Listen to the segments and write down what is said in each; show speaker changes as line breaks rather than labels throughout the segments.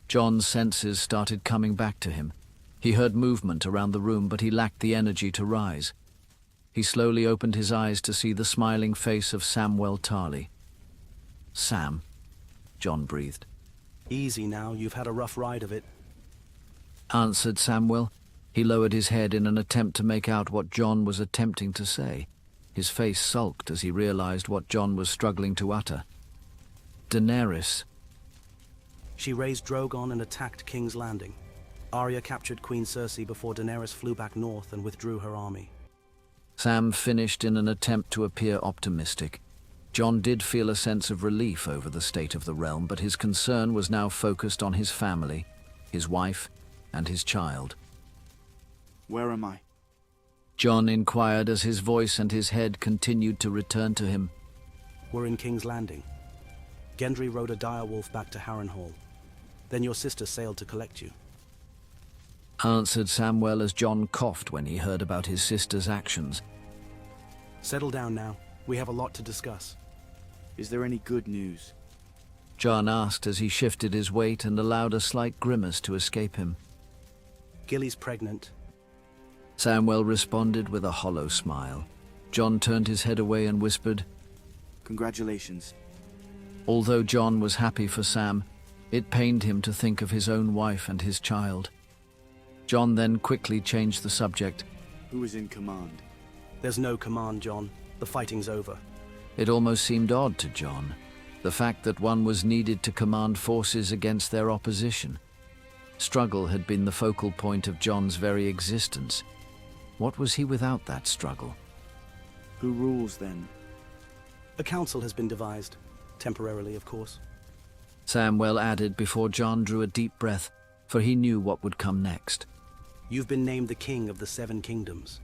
Jon's senses started coming back to him. He heard movement around the room, but he lacked the energy to rise. He slowly opened his eyes to see the smiling face of Samwell Tarly. "Sam," Jon breathed.
"Easy now, you've had a rough ride of it,"
answered Samwell. He lowered his head in an attempt to make out what Jon was attempting to say. His face sulked as he realized what Jon was struggling to utter. "Daenerys."
"She raised Drogon and attacked King's Landing. Arya captured Queen Cersei before Daenerys flew back north and withdrew her army."
Sam finished in an attempt to appear optimistic. Jon did feel a sense of relief over the state of the realm, but his concern was now focused on his family, his wife, and his child.
"Where am I?"
Jon inquired as his voice and his head continued to return to him.
"We're in King's Landing. Gendry rode a direwolf back to Harrenhal. Then your sister sailed to collect you."
Answered Samwell as Jon coughed when he heard about his sister's actions.
"Settle down now. We have a lot to discuss."
"Is there any good news?"
Jon asked as he shifted his weight and allowed a slight grimace to escape him.
"Gilly's pregnant."
Samwell responded with a hollow smile. Jon turned his head away and whispered.
"Congratulations."
Although Jon was happy for Sam, it pained him to think of his own wife and his child. Jon then quickly changed the subject.
"Who is in command?"
"There's no command, Jon. The fighting's over."
It almost seemed odd to Jon, the fact that one was needed to command forces against their opposition. Struggle had been the focal point of Jon's very existence. What was he without that struggle?
"Who rules then?"
"A council has been devised. Temporarily, of course."
Samwell added before Jon drew a deep breath, for he knew what would come next.
"You've been named the King of the Seven Kingdoms,"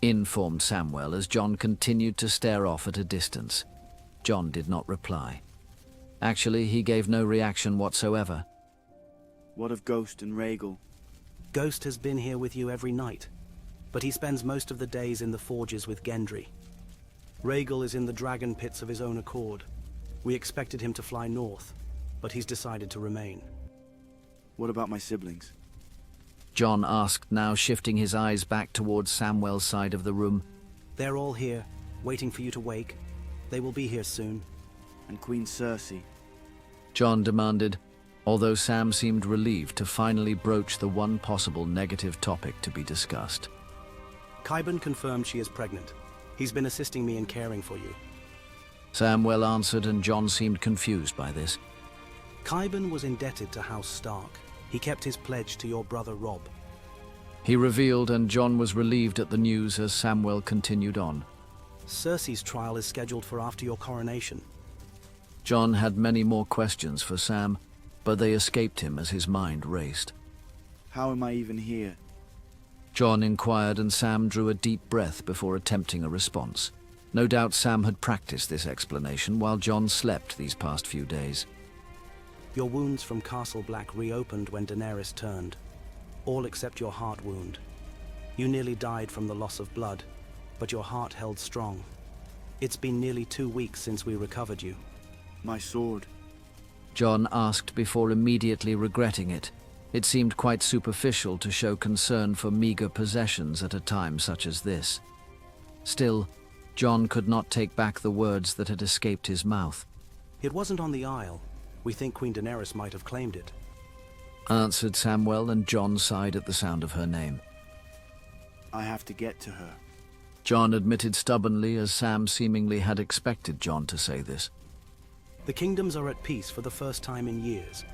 informed Samwell as Jon continued to stare off at a distance. Jon did not reply. Actually, he gave no reaction whatsoever.
"What of Ghost and Rhaegal?"
"Ghost has been here with you every night, but he spends most of the days in the forges with Gendry. Rhaegal is in the dragon pits of his own accord. We expected him to fly north, but he's decided to remain."
"What about my siblings?"
Jon asked, now shifting his eyes back towards Samwell's side of the room.
"They're all here, waiting for you to wake. They will be here soon."
"And Queen Cersei?"
Jon demanded, although Sam seemed relieved to finally broach the one possible negative topic to be discussed.
"Qyburn confirmed she is pregnant. He's been assisting me in caring for you."
Samwell answered, and Jon seemed confused by this.
"Qyburn was indebted to House Stark. He kept his pledge to your brother Robb."
He revealed, and Jon was relieved at the news as Samwell continued on.
"Cersei's trial is scheduled for after your coronation."
Jon had many more questions for Sam, but they escaped him as his mind raced.
"How am I even here?"
Jon inquired, and Sam drew a deep breath before attempting a response. No doubt Sam had practiced this explanation while Jon slept these past few days.
"Your wounds from Castle Black reopened when Daenerys turned. All except your heart wound. You nearly died from the loss of blood, but your heart held strong. It's been nearly 2 weeks since we recovered you."
"My sword?"
Jon asked before immediately regretting it. It seemed quite superficial to show concern for meager possessions at a time such as this. Still, Jon could not take back the words that had escaped his mouth.
"It wasn't on the Isle. We think Queen Daenerys might have claimed it,"
answered Samwell, and Jon sighed at the sound of her name.
"I have to get to her."
Jon admitted stubbornly, as Sam seemingly had expected Jon to say this.
"The kingdoms are at peace for the first time in years,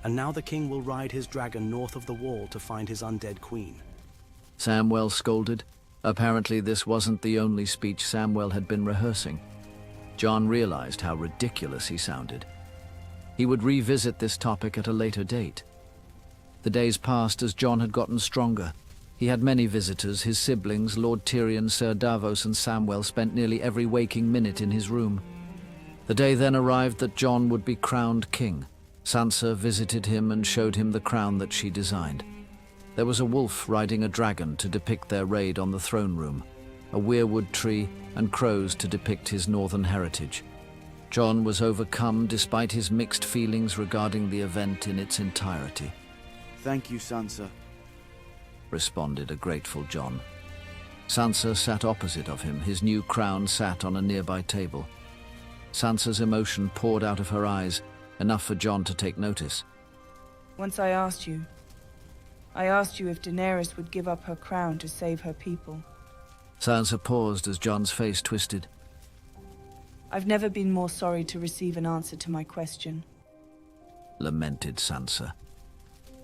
and now the king will ride his dragon north of the wall to find his undead queen."
Samwell scolded. Apparently this wasn't the only speech Samwell had been rehearsing. Jon realized how ridiculous he sounded. He would revisit this topic at a later date. The days passed as Jon had gotten stronger. He had many visitors, his siblings, Lord Tyrion, Ser Davos, and Samwell spent nearly every waking minute in his room. The day then arrived that Jon would be crowned king. Sansa visited him and showed him the crown that she designed. There was a wolf riding a dragon to depict their raid on the throne room, a weirwood tree, and crows to depict his northern heritage. Jon was overcome despite his mixed feelings regarding the event in its entirety.
Thank you, Sansa.
Responded a grateful Jon. Sansa sat opposite of him, his new crown sat on a nearby table. Sansa's emotion poured out of her eyes, enough for Jon to take notice.
Once I asked you if Daenerys would give up her crown to save her people.
Sansa paused as Jon's face twisted.
I've never been more sorry to receive an answer to my question.
Lamented Sansa.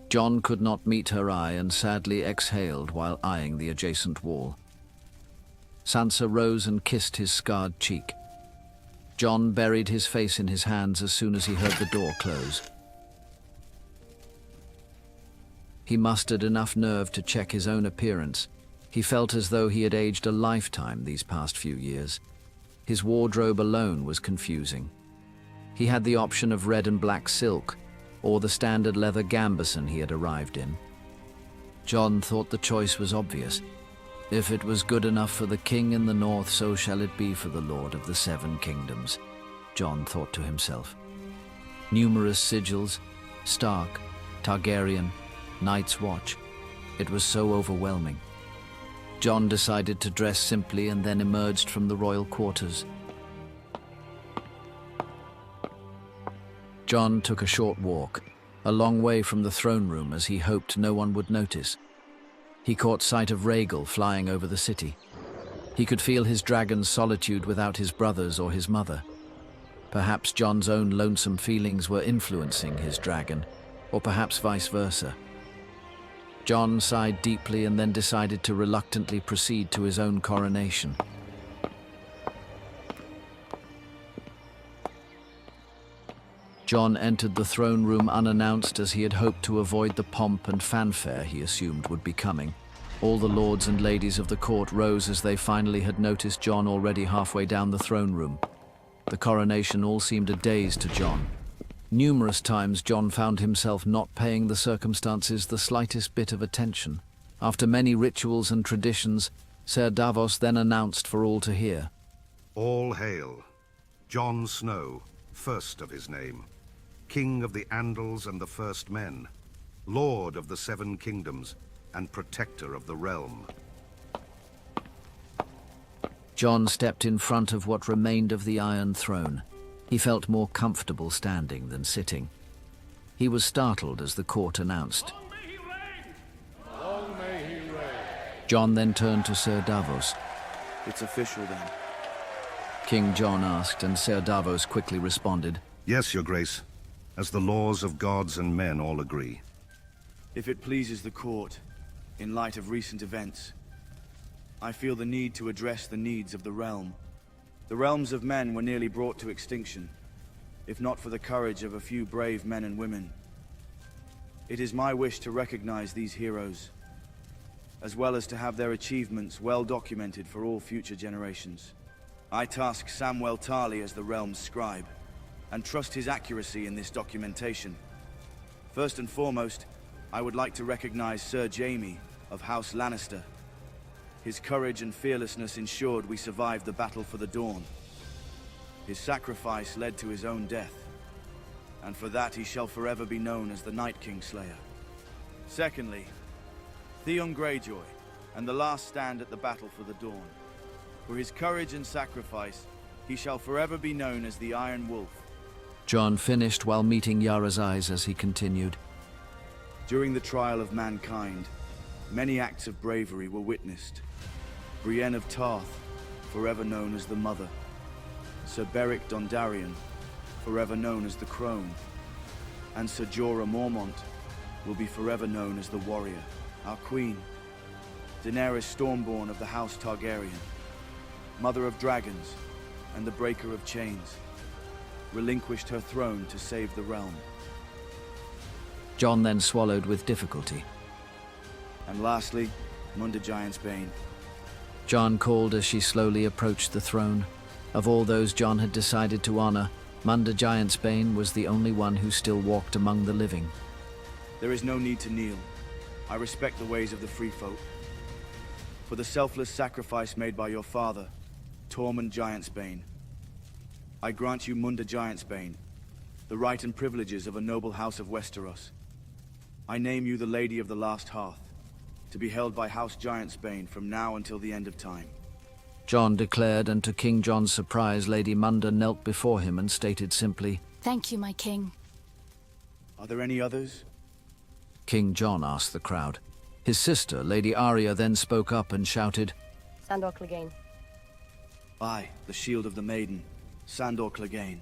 Jon could not meet her eye and sadly exhaled while eyeing the adjacent wall. Sansa rose and kissed his scarred cheek. Jon buried his face in his hands as soon as he heard the door close. He mustered enough nerve to check his own appearance. He felt as though he had aged a lifetime these past few years. His wardrobe alone was confusing. He had the option of red and black silk, or the standard leather gambeson he had arrived in. Jon thought the choice was obvious. If it was good enough for the king in the north, so shall it be for the Lord of the Seven Kingdoms, Jon thought to himself. Numerous sigils, Stark, Targaryen, Night's Watch. It was so overwhelming. Jon decided to dress simply and then emerged from the royal quarters. Jon took a short walk, a long way from the throne room as he hoped no one would notice. He caught sight of Rhaegal flying over the city. He could feel his dragon's solitude without his brothers or his mother. Perhaps Jon's own lonesome feelings were influencing his dragon, or perhaps vice versa. Jon sighed deeply and then decided to reluctantly proceed to his own coronation. Jon entered the throne room unannounced as he had hoped to avoid the pomp and fanfare he assumed would be coming. All the lords and ladies of the court rose as they finally had noticed Jon already halfway down the throne room. The coronation all seemed a daze to Jon. Numerous times Jon found himself not paying the circumstances the slightest bit of attention. After many rituals and traditions, Ser Davos then announced for all to hear.
All hail, Jon Snow, first of his name, King of the Andals and the First Men, Lord of the Seven Kingdoms, and Protector of the Realm.
Jon stepped in front of what remained of the Iron Throne. He felt more comfortable standing than sitting. He was startled as the court announced.
Long may he reign! Long may he reign!
Jon then turned to Ser Davos.
It's official then.
King Jon asked, and Ser Davos quickly responded.
Yes, Your Grace, as the laws of gods and men all agree.
If it pleases the court, in light of recent events, I feel the need to address the needs of the realm. The realms of men were nearly brought to extinction, if not for the courage of a few brave men and women. It is my wish to recognize these heroes, as well as to have their achievements well documented for all future generations. I task Samwell Tarly as the realm's scribe, and trust his accuracy in this documentation. First and foremost, I would like to recognize Sir Jaime of House Lannister. His courage and fearlessness ensured we survived the battle for the Dawn. His sacrifice led to his own death, and for that he shall forever be known as the Night King Slayer. Secondly, Theon Greyjoy, and the last stand at the battle for the Dawn. For his courage and sacrifice, he shall forever be known as the Iron Wolf.
Jon finished while meeting Yara's eyes as he continued.
During the trial of mankind, many acts of bravery were witnessed. Brienne of Tarth, forever known as the Mother. Sir Beric Dondarrion, forever known as the Crone. And Ser Jorah Mormont will be forever known as the Warrior, our Queen. Daenerys Stormborn of the House Targaryen, Mother of Dragons and the Breaker of Chains, relinquished her throne to save the realm.
Jon then swallowed with difficulty.
And lastly, Munda Giantsbane.
Jon called as she slowly approached the throne. Of all those Jon had decided to honor, Munda Giantsbane was the only one who still walked among the living.
There is no need to kneel. I respect the ways of the free folk. For the selfless sacrifice made by your father, Tormund Giantsbane, I grant you Munda Giantsbane, the right and privileges of a noble house of Westeros. I name you the Lady of the Last Hearth, to be held by House Giantsbane from now until the end of time.
Jon declared, and to King Jon's surprise, Lady Munda knelt before him and stated simply,
Thank you, my king.
Are there any others?
King Jon asked the crowd. His sister, Lady Arya, then spoke up and shouted,
Sandor Clegane.
I, the shield of the maiden, Sandor Clegane.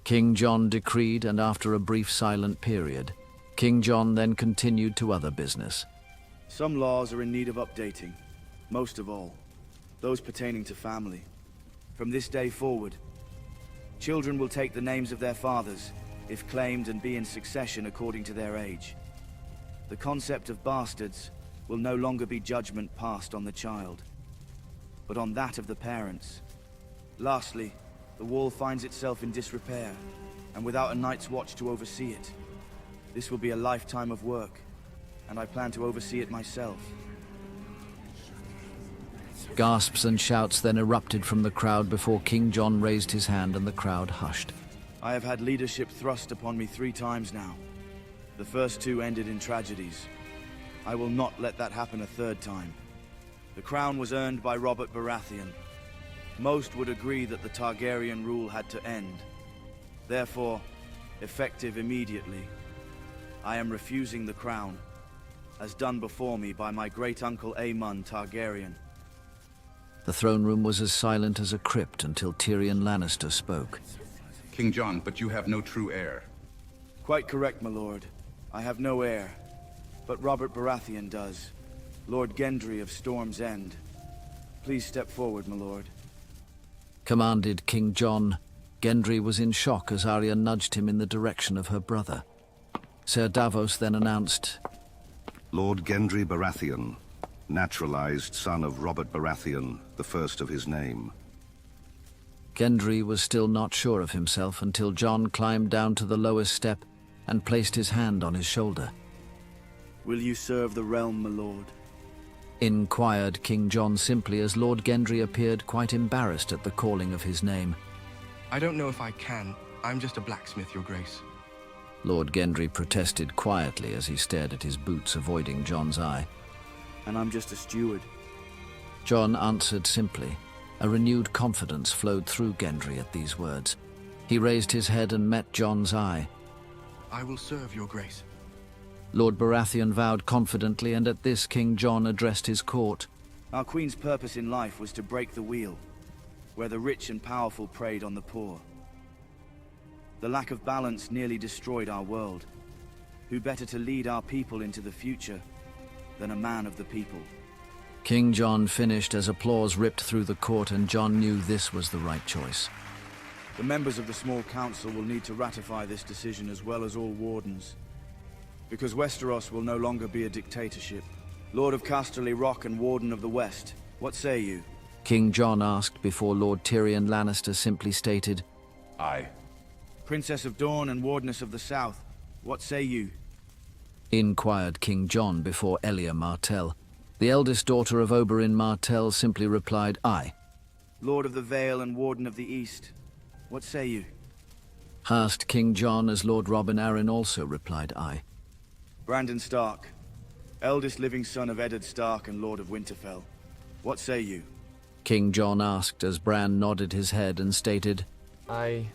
King Jon decreed, and after a brief silent period, King Jon then continued to other business.
Some laws are in need of updating, most of all, those pertaining to family. From this day forward, children will take the names of their fathers, if claimed, and be in succession according to their age. The concept of bastards will no longer be judgment passed on the child, but on that of the parents. Lastly, the wall finds itself in disrepair, and without a night's watch to oversee it. This will be a lifetime of work, and I plan to oversee it myself.
Gasps and shouts then erupted from the crowd before King Jon raised his hand and the crowd hushed.
I have had leadership thrust upon me 3 times now. The first 2 ended in tragedies. I will not let that happen a 3rd time. The crown was earned by Robert Baratheon. Most would agree that the Targaryen rule had to end. Therefore, effective immediately, I am refusing the crown, as done before me by my great-uncle Aemon Targaryen.
The throne room was as silent as a crypt until Tyrion Lannister spoke.
King Jon, but you have no true heir.
Quite correct, my lord. I have no heir, but Robert Baratheon does. Lord Gendry of Storm's End. Please step forward, my lord.
Commanded King Jon. Gendry was in shock as Arya nudged him in the direction of her brother. Ser Davos then announced,
Lord Gendry Baratheon, naturalized son of Robert Baratheon, the first of his name.
Gendry was still not sure of himself until Jon climbed down to the lowest step and placed his hand on his shoulder.
Will you serve the realm, my lord?
Inquired King Jon simply as Lord Gendry appeared quite embarrassed at the calling of his name.
I don't know if I can. I'm just a blacksmith, your grace.
Lord Gendry protested quietly as he stared at his boots, avoiding Jon's eye.
And I'm just a steward.
Jon answered simply. A renewed confidence flowed through Gendry at these words. He raised his head and met Jon's eye.
I will serve your grace.
Lord Baratheon vowed confidently, and at this King Jon addressed his court.
Our queen's purpose in life was to break the wheel, where the rich and powerful preyed on the poor. The lack of balance nearly destroyed our world. Who better to lead our people into the future than a man of the people?
King Jon finished as applause ripped through the court, and Jon knew this was the right choice.
The members of the small council will need to ratify this decision, as well as all wardens. Because Westeros will no longer be a dictatorship. Lord of Casterly Rock and Warden of the West, what say you?
King Jon asked before Lord Tyrion Lannister simply stated,
Aye.
Princess of Dorne and Wardeness of the South, what say you?
Inquired King Jon before Elia Martell. The eldest daughter of Oberyn Martell simply replied, Aye.
Lord of the Vale and Warden of the East, what say you?
Asked King Jon as Lord Robin Arryn also replied, Aye.
Brandon Stark, eldest living son of Eddard Stark and Lord of Winterfell, what say you?
King Jon asked as Bran nodded his head and stated,
Aye.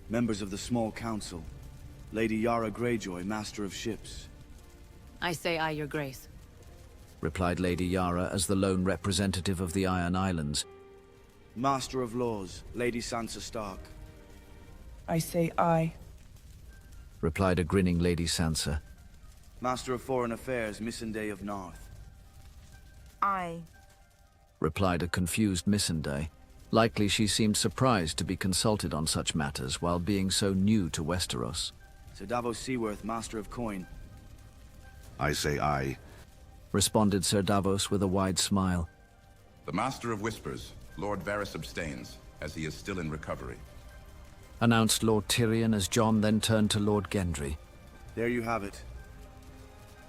Members of the small council, Lady Yara Greyjoy, Master of Ships.
I say aye, your grace.
replied Lady Yara as the lone representative of the Iron Islands.
Master of Laws, Lady Sansa Stark.
I say aye.
Replied a grinning Lady Sansa.
Master of Foreign Affairs, Missandei of Narth.
Aye.
Replied a confused Missandei. Likely she seemed surprised to be consulted on such matters while being so new to Westeros.
Sir Davos Seaworth, Master of Coin.
I say aye.
Responded Sir Davos with a wide smile.
The Master of Whispers, Lord Varys abstains, as he is still in recovery.
Announced Lord Tyrion as Jon then turned to Lord Gendry.
There you have it.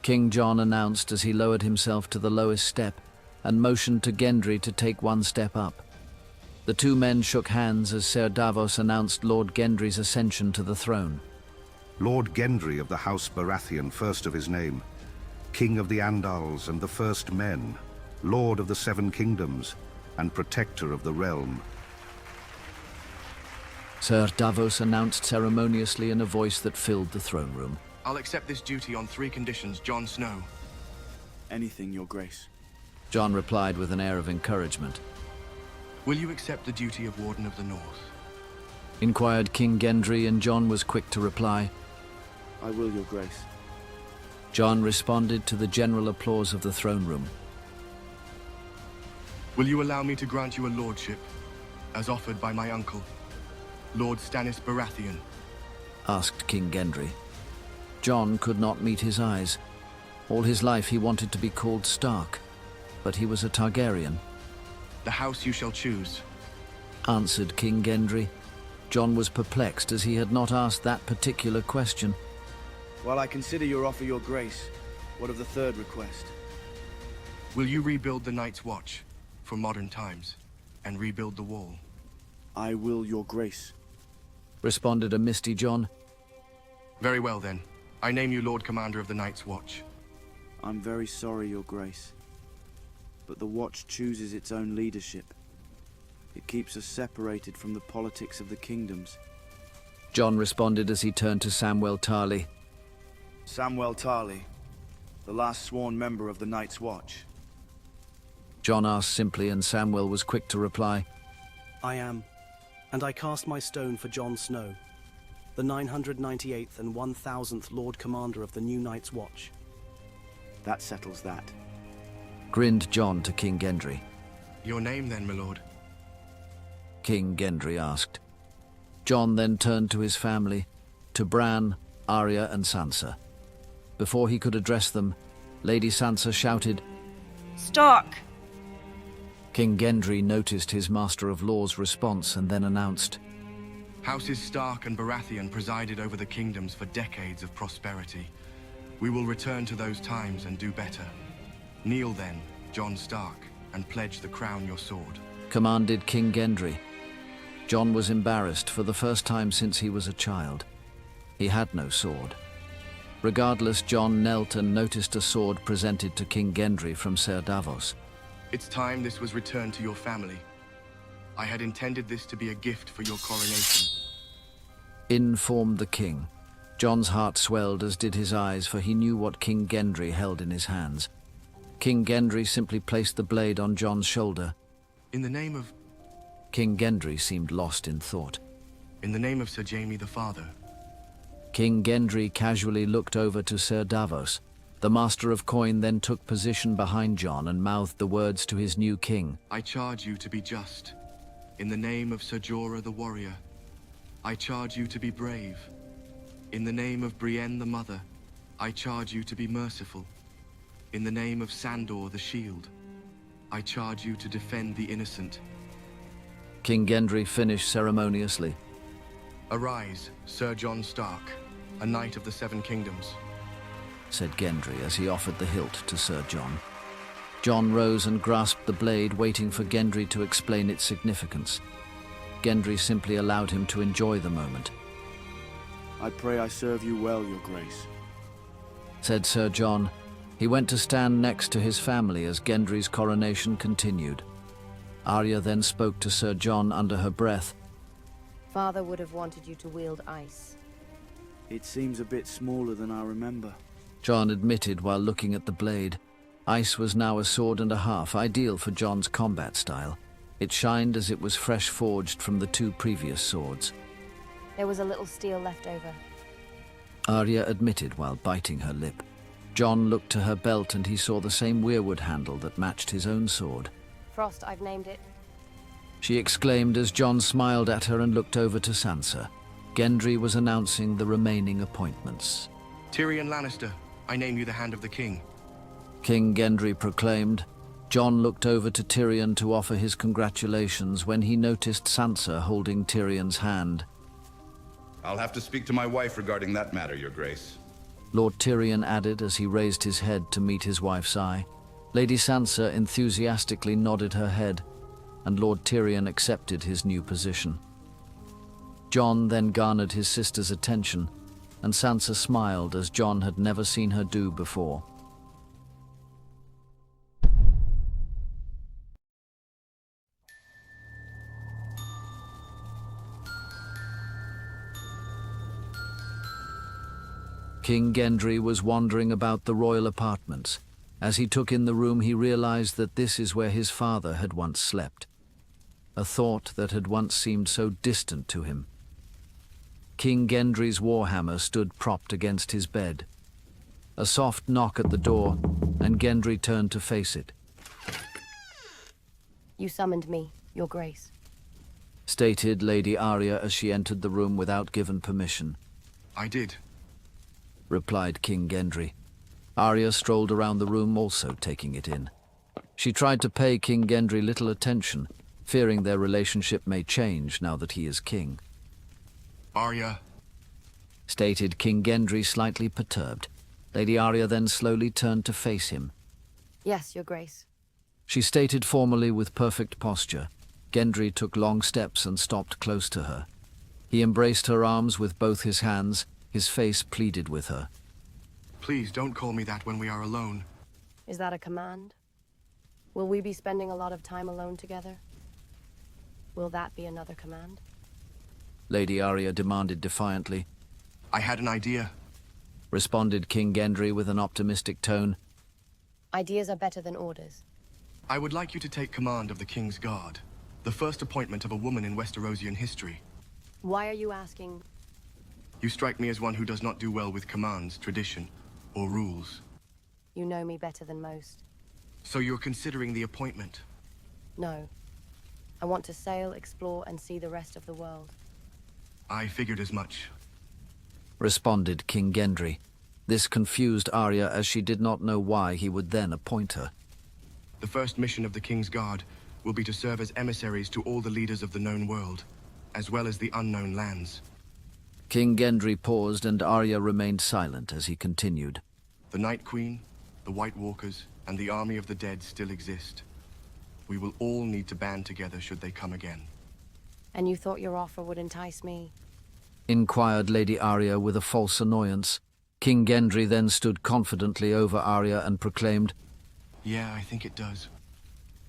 King Jon announced as he lowered himself to the lowest step and motioned to Gendry to take one step up. The two men shook hands as Ser Davos announced Lord Gendry's ascension to the throne.
Lord Gendry of the House Baratheon, first of his name, King of the Andals and the First Men, Lord of the Seven Kingdoms, and Protector of the Realm.
Ser Davos announced ceremoniously in a voice that filled the throne room.
I'll accept this duty on 3 conditions, Jon Snow.
Anything, Your Grace.
Jon replied with an air of encouragement.
Will you accept the duty of Warden of the North?
Inquired King Gendry, and Jon was quick to reply.
I will, Your Grace.
Jon responded to the general applause of the throne room.
Will you allow me to grant you a lordship, as offered by my uncle, Lord Stannis Baratheon?
Asked King Gendry. Jon could not meet his eyes. All his life he wanted to be called Stark, but he was a Targaryen.
The house you shall choose.
Answered King Gendry. Jon was perplexed as he had not asked that particular question.
While I consider your offer, Your Grace, what of the third request?
Will you rebuild the Night's Watch for modern times and rebuild the wall?
I will, Your Grace.
Responded a misty Jon.
Very well then. I name you Lord Commander of the Night's Watch.
I'm very sorry, Your Grace, but the Watch chooses its own leadership. It keeps us separated from the politics of the kingdoms.
Jon responded as he turned to Samwell Tarly.
Samwell Tarly, the last sworn member of the Night's Watch.
Jon asked simply, and Samwell was quick to reply.
I am, and I cast my stone for Jon Snow, the 998th and 1000th Lord Commander of the new Night's Watch.
That settles that.
Grinned Jon to King Gendry.
Your name then, my lord?
King Gendry asked. Jon then turned to his family, to Bran, Arya and Sansa. Before he could address them, Lady Sansa shouted,
Stark!
King Gendry noticed his Master of Law's response and then announced,
Houses Stark and Baratheon presided over the kingdoms for decades of prosperity. We will return to those times and do better. Kneel then, Jon Stark, and pledge the crown your sword.
Commanded King Gendry. Jon was embarrassed for the first time since he was a child. He had no sword. Regardless, Jon knelt and noticed a sword presented to King Gendry from Ser Davos.
It's time this was returned to your family. I had intended this to be a gift for your coronation.
Informed the king. Jon's heart swelled, as did his eyes, for he knew what King Gendry held in his hands. King Gendry simply placed the blade on Jon's shoulder.
In the name of...
King Gendry seemed lost in thought.
In the name of Sir Jaime the Father.
King Gendry casually looked over to Ser Davos. The Master of Coin then took position behind Jon and mouthed the words to his new king.
I charge you to be just. In the name of Ser Jorah the Warrior. I charge you to be brave. In the name of Brienne the Mother. I charge you to be merciful. In the name of Sandor the Shield. I charge you to defend the innocent.
King Gendry finished ceremoniously.
Arise, Sir Jon Stark, a knight of the Seven Kingdoms,
said Gendry as he offered the hilt to Sir Jon. Jon rose and grasped the blade, waiting for Gendry to explain its significance. Gendry simply allowed him to enjoy the moment.
I pray I serve you well, Your Grace,
said Sir Jon. He went to stand next to his family as Gendry's coronation continued. Arya then spoke to Sir Jon under her breath.
Father would have wanted you to wield ice.
It seems a bit smaller than I remember.
Jon admitted while looking at the blade. Ice was now a sword and a half, ideal for Jon's combat style. It shined as it was fresh forged from the 2 previous swords.
There was a little steel left over.
Arya admitted while biting her lip. Jon looked to her belt and he saw the same weirwood handle that matched his own sword.
Frost, I've named it.
She exclaimed as Jon smiled at her and looked over to Sansa. Gendry was announcing the remaining appointments.
Tyrion Lannister, I name you the Hand of the King.
King Gendry proclaimed. Jon looked over to Tyrion to offer his congratulations when he noticed Sansa holding Tyrion's hand.
I'll have to speak to my wife regarding that matter, Your Grace.
Lord Tyrion added as he raised his head to meet his wife's eye. Lady Sansa enthusiastically nodded her head. and Lord Tyrion accepted his new position. Jon then garnered his sister's attention, and Sansa smiled as Jon had never seen her do before. King Gendry was wandering about the royal apartments. As he took in the room, he realized that this is where his father had once slept. A thought that had once seemed so distant to him. King Gendry's warhammer stood propped against his bed. A soft knock at the door, and Gendry turned to face it.
You summoned me, Your Grace.
Stated Lady Arya as she entered the room without given permission.
I did.
Replied King Gendry. Arya strolled around the room, also taking it in. She tried to pay King Gendry little attention, fearing their relationship may change now that he is king.
Arya,
stated King Gendry, slightly perturbed. Lady Arya then slowly turned to face him.
Yes, Your Grace.
She stated formally with perfect posture. Gendry took long steps and stopped close to her. He embraced her arms with both his hands. His face pleaded with her.
please don't call me that when we are alone.
Is that a command? Will we be spending a lot of time alone together? Will that be another command?
Lady Arya demanded defiantly.
I had an idea.
Responded King Gendry with an optimistic tone.
Ideas are better than orders.
I would like you to take command of the King's Guard, the first appointment of a woman in Westerosian history.
Why are you asking?
You strike me as one who does not do well with commands, tradition, or rules.
You know me better than most.
So you're considering the appointment?
No. I want to sail, explore, and see the rest of the world.
I figured as much.
Responded King Gendry. This confused Arya as she did not know why he would then appoint her.
The first mission of the King's Guard will be to serve as emissaries to all the leaders of the known world, as well as the unknown lands.
King Gendry paused and Arya remained silent as he continued.
The Night Queen, the White Walkers, and the Army of the Dead still exist. We will all need to band together should they come again.
And you thought your offer would entice me?
Inquired Lady Arya with a false annoyance. King Gendry then stood confidently over Arya and proclaimed,
Yeah, I think it does.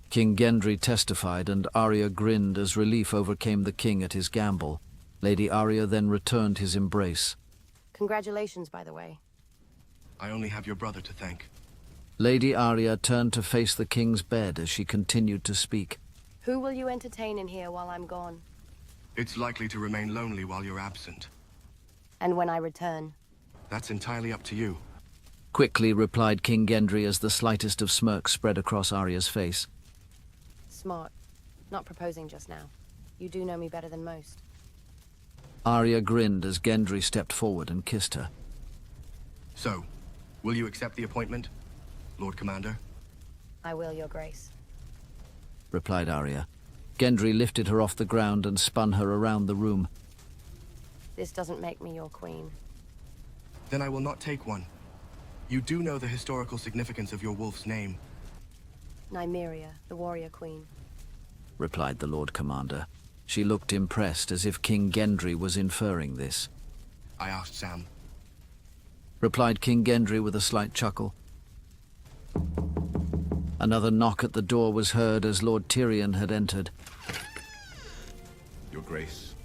King Gendry testified and Arya grinned as relief overcame the king at his gamble. Lady Arya then returned his embrace.
Congratulations, by the way.
I only have your brother to thank.
Lady Arya turned to face the king's bed as she continued to speak.
Who will you entertain in here while I'm gone?
It's likely to remain lonely while you're absent.
And when I return?
That's entirely up to you.
Quickly replied King Gendry as the slightest of smirks spread across Arya's face.
Smart. Not proposing just now. You do know me better than most.
Arya grinned as Gendry stepped forward and kissed her.
So, will you accept the appointment, Lord Commander?
I will, Your Grace.
Replied Arya. Gendry lifted her off the ground and spun her around the room.
This doesn't make me your queen.
Then I will not take one. You do know the historical significance of your wolf's name.
Nymeria, the warrior queen.
Replied the Lord Commander. She looked impressed as if King Gendry was inferring this.
I asked Sam.
Replied King Gendry with a slight chuckle. Another knock at the door was heard as Lord Tyrion had entered.
Your Grace.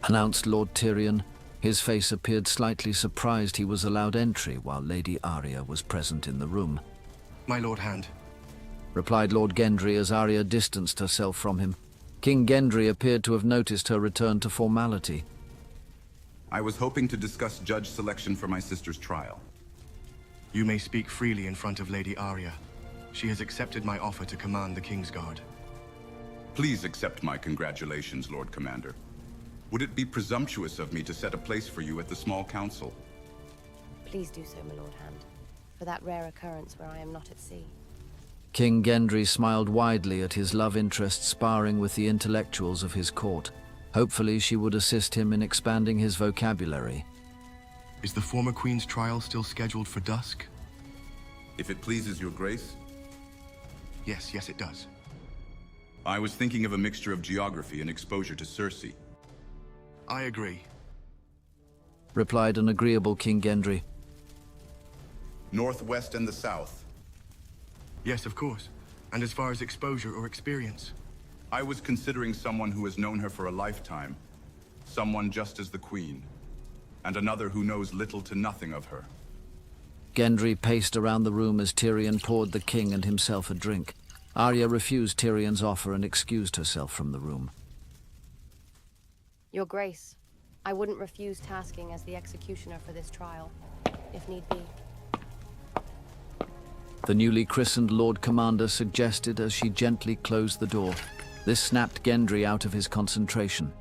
Announced Lord Tyrion. His face appeared slightly surprised he was allowed entry while Lady Arya was present in the room.
My Lord Hand.
Replied Lord Gendry as Arya distanced herself from him. King Gendry appeared to have noticed her return to formality.
I was hoping to discuss judge selection for my sister's trial.
You may speak freely in front of Lady Arya. She has accepted my offer to command the King's Guard.
Please accept my congratulations, Lord Commander. Would it be presumptuous of me to set a place for you at the small council?
Please do so, my Lord Hand, for that rare occurrence where I am not at sea.
King Gendry smiled widely at his love interest sparring with the intellectuals of his court. Hopefully she would assist him in expanding his vocabulary.
Is the former Queen's trial still scheduled for dusk?
If it pleases your Grace.
Yes, it does.
I was thinking of a mixture of geography and exposure to Cersei.
I agree.
replied an agreeable King Gendry.
Northwest and the south.
Yes, of course. And as far as exposure or experience?
I was considering someone who has known her for a lifetime. Someone just as the Queen. And another who knows little to nothing of her.
Gendry paced around the room as Tyrion poured the king and himself a drink. Arya refused Tyrion's offer and excused herself from the room.
Your Grace, I wouldn't refuse tasking as the executioner for this trial, if need be.
The newly christened Lord Commander suggested as she gently closed the door. This snapped Gendry out of his concentration.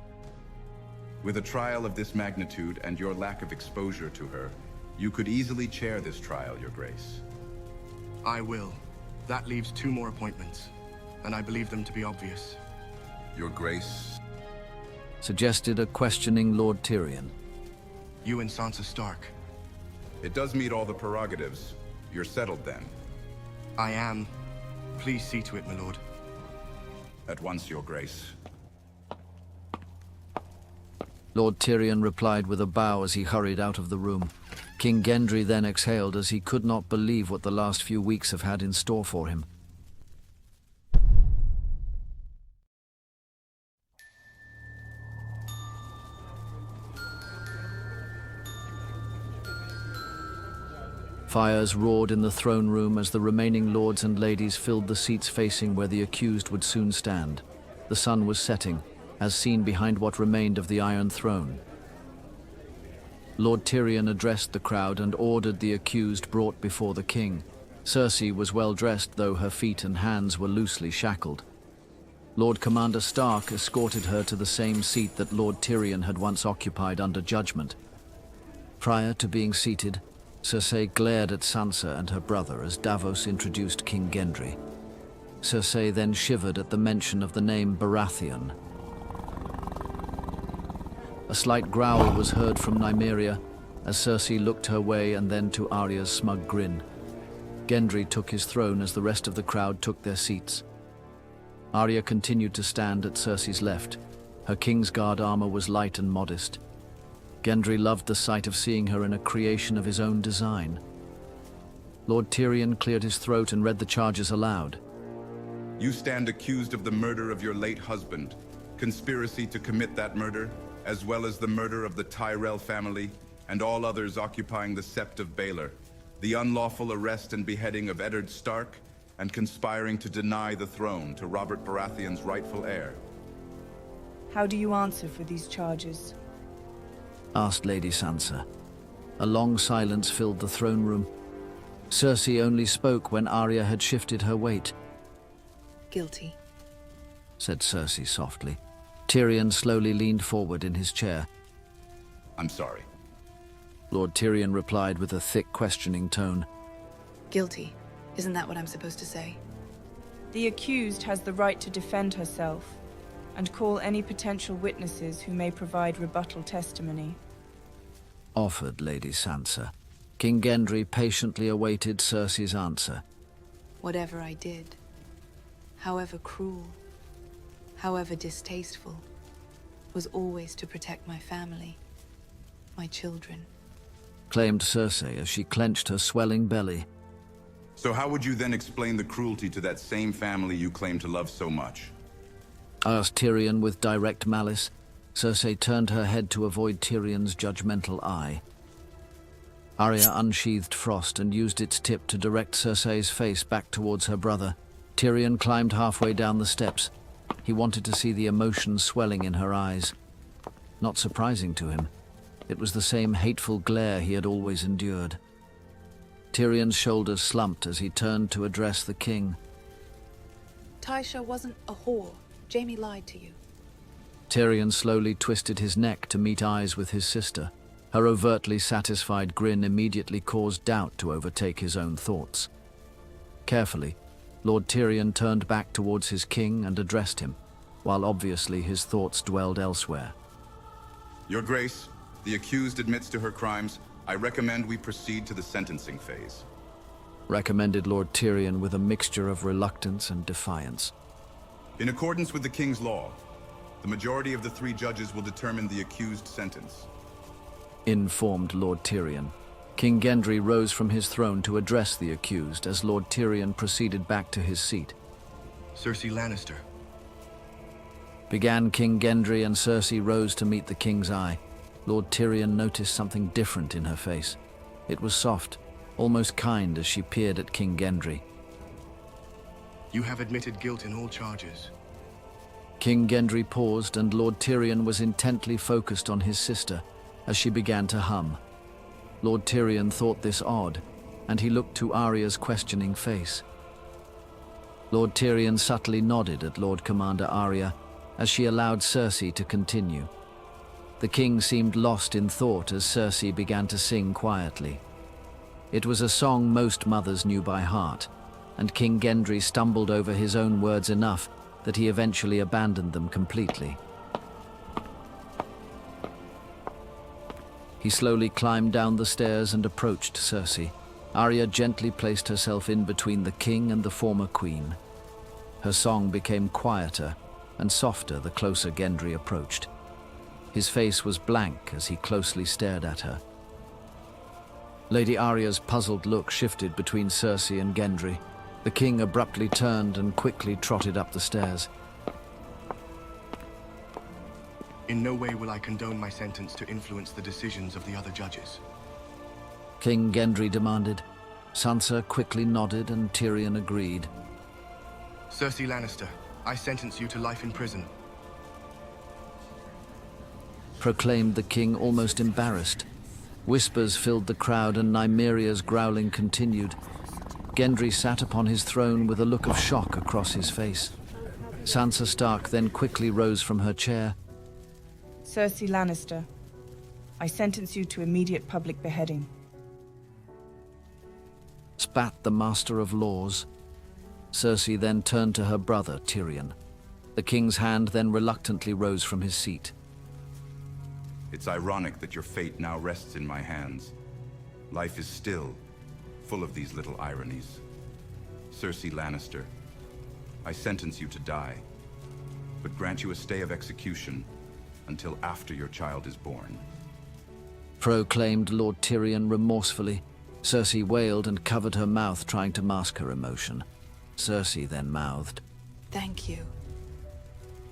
With a trial of this magnitude and your lack of exposure to her, you could easily chair this trial, Your Grace.
I will. That leaves 2 more appointments, and I believe them to be obvious.
Your Grace.
Suggested a questioning Lord Tyrion.
You and Sansa Stark.
It does meet all the prerogatives. You're settled then.
I am. Please see to it, my lord.
At once, Your Grace.
Lord Tyrion replied with a bow as he hurried out of the room. King Gendry then exhaled as he could not believe what the last few weeks have had in store for him. Fires roared in the throne room as the remaining lords and ladies filled the seats facing where the accused would soon stand. The sun was setting, as seen behind what remained of the Iron Throne. Lord Tyrion addressed the crowd and ordered the accused brought before the king. Cersei was well dressed, though her feet and hands were loosely shackled. Lord Commander Stark escorted her to the same seat that Lord Tyrion had once occupied under judgment. Prior to being seated, Cersei glared at Sansa and her brother as Davos introduced King Gendry. Cersei then shivered at the mention of the name Baratheon. A slight growl was heard from Nymeria as Cersei looked her way and then to Arya's smug grin. Gendry took his throne as the rest of the crowd took their seats. Arya continued to stand at Cersei's left. Her Kingsguard armor was light and modest. Gendry loved the sight of seeing her in a creation of his own design. Lord Tyrion cleared his throat and read the charges aloud.
You stand accused of the murder of your late husband, conspiracy to commit that murder, as well as the murder of the Tyrell family and all others occupying the Sept of Baelor, the unlawful arrest and beheading of Eddard Stark, and conspiring to deny the throne to Robert Baratheon's rightful heir.
How do you answer for these charges?
Asked Lady Sansa. A long silence filled the throne room. Cersei only spoke when Arya had shifted her weight.
Guilty,
said Cersei softly. Tyrion slowly leaned forward in his chair.
I'm sorry.
Lord Tyrion replied with a thick, questioning tone.
Guilty. Isn't that what I'm supposed to say?
The accused has the right to defend herself and call any potential witnesses who may provide rebuttal testimony.
Offered Lady Sansa. King Gendry patiently awaited Cersei's answer.
Whatever I did, however cruel, however distasteful, was always to protect my family, my children.
Claimed Cersei as she clenched her swelling belly.
So how would you then explain the cruelty to that same family you claim to love so much?
Asked Tyrion with direct malice. Cersei turned her head to avoid Tyrion's judgmental eye. Arya unsheathed Frost and used its tip to direct Cersei's face back towards her brother. Tyrion climbed halfway down the steps. He wanted to see the emotion swelling in her eyes. Not surprising to him. It was the same hateful glare he had always endured. Tyrion's shoulders slumped as he turned to address the king.
Tysha wasn't a whore. Jaime lied to you.
Tyrion slowly twisted his neck to meet eyes with his sister. Her overtly satisfied grin immediately caused doubt to overtake his own thoughts. Carefully, Lord Tyrion turned back towards his king and addressed him, while obviously his thoughts dwelled elsewhere.
Your Grace, the accused admits to her crimes. I recommend we proceed to the sentencing phase.
Recommended Lord Tyrion with a mixture of reluctance and defiance.
In accordance with the King's law, the majority of the 3 judges will determine the accused sentence.
Informed Lord Tyrion. King Gendry rose from his throne to address the accused as Lord Tyrion proceeded back to his seat.
Cersei Lannister.
Began King Gendry, and Cersei rose to meet the king's eye. Lord Tyrion noticed something different in her face. It was soft, almost kind as she peered at King Gendry.
You have admitted guilt in all charges.
King Gendry paused, and Lord Tyrion was intently focused on his sister as she began to hum. Lord Tyrion thought this odd, and he looked to Arya's questioning face. Lord Tyrion subtly nodded at Lord Commander Arya as she allowed Cersei to continue. The king seemed lost in thought as Cersei began to sing quietly. It was a song most mothers knew by heart, and King Gendry stumbled over his own words enough that he eventually abandoned them completely. He slowly climbed down the stairs and approached Cersei. Arya gently placed herself in between the king and the former queen. Her song became quieter and softer the closer Gendry approached. His face was blank as he closely stared at her. Lady Arya's puzzled look shifted between Cersei and Gendry. The king abruptly turned and quickly trotted up the stairs.
In no way will I condone my sentence to influence the decisions of the other judges.
King Gendry demanded. Sansa quickly nodded and Tyrion agreed.
Cersei Lannister, I sentence you to life in prison.
Proclaimed the king, almost embarrassed. Whispers filled the crowd and Nymeria's growling continued. Gendry sat upon his throne with a look of shock across his face. Sansa Stark then quickly rose from her chair.
Cersei Lannister, I sentence you to immediate public beheading.
Spat the Master of Laws. Cersei then turned to her brother, Tyrion. The king's hand then reluctantly rose from his seat.
It's ironic that your fate now rests in my hands. Life is still full of these little ironies. Cersei Lannister, I sentence you to die, but grant you a stay of execution until after your child is born.
Proclaimed Lord Tyrion remorsefully. Cersei wailed and covered her mouth, trying to mask her emotion. Cersei then mouthed.
Thank you.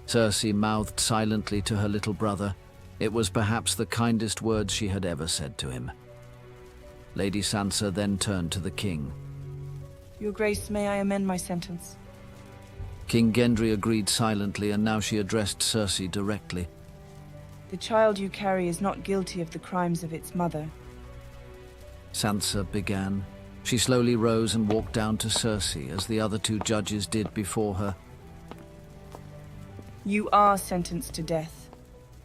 Cersei mouthed silently to her little brother. It was perhaps the kindest words she had ever said to him. Lady Sansa then turned to the king.
Your Grace, may I amend my sentence?
King Gendry agreed silently, and now she addressed Cersei directly.
The child you carry is not guilty of the crimes of its mother.
Sansa began. She slowly rose and walked down to Cersei, as the other 2 judges did before her.
You are sentenced to death,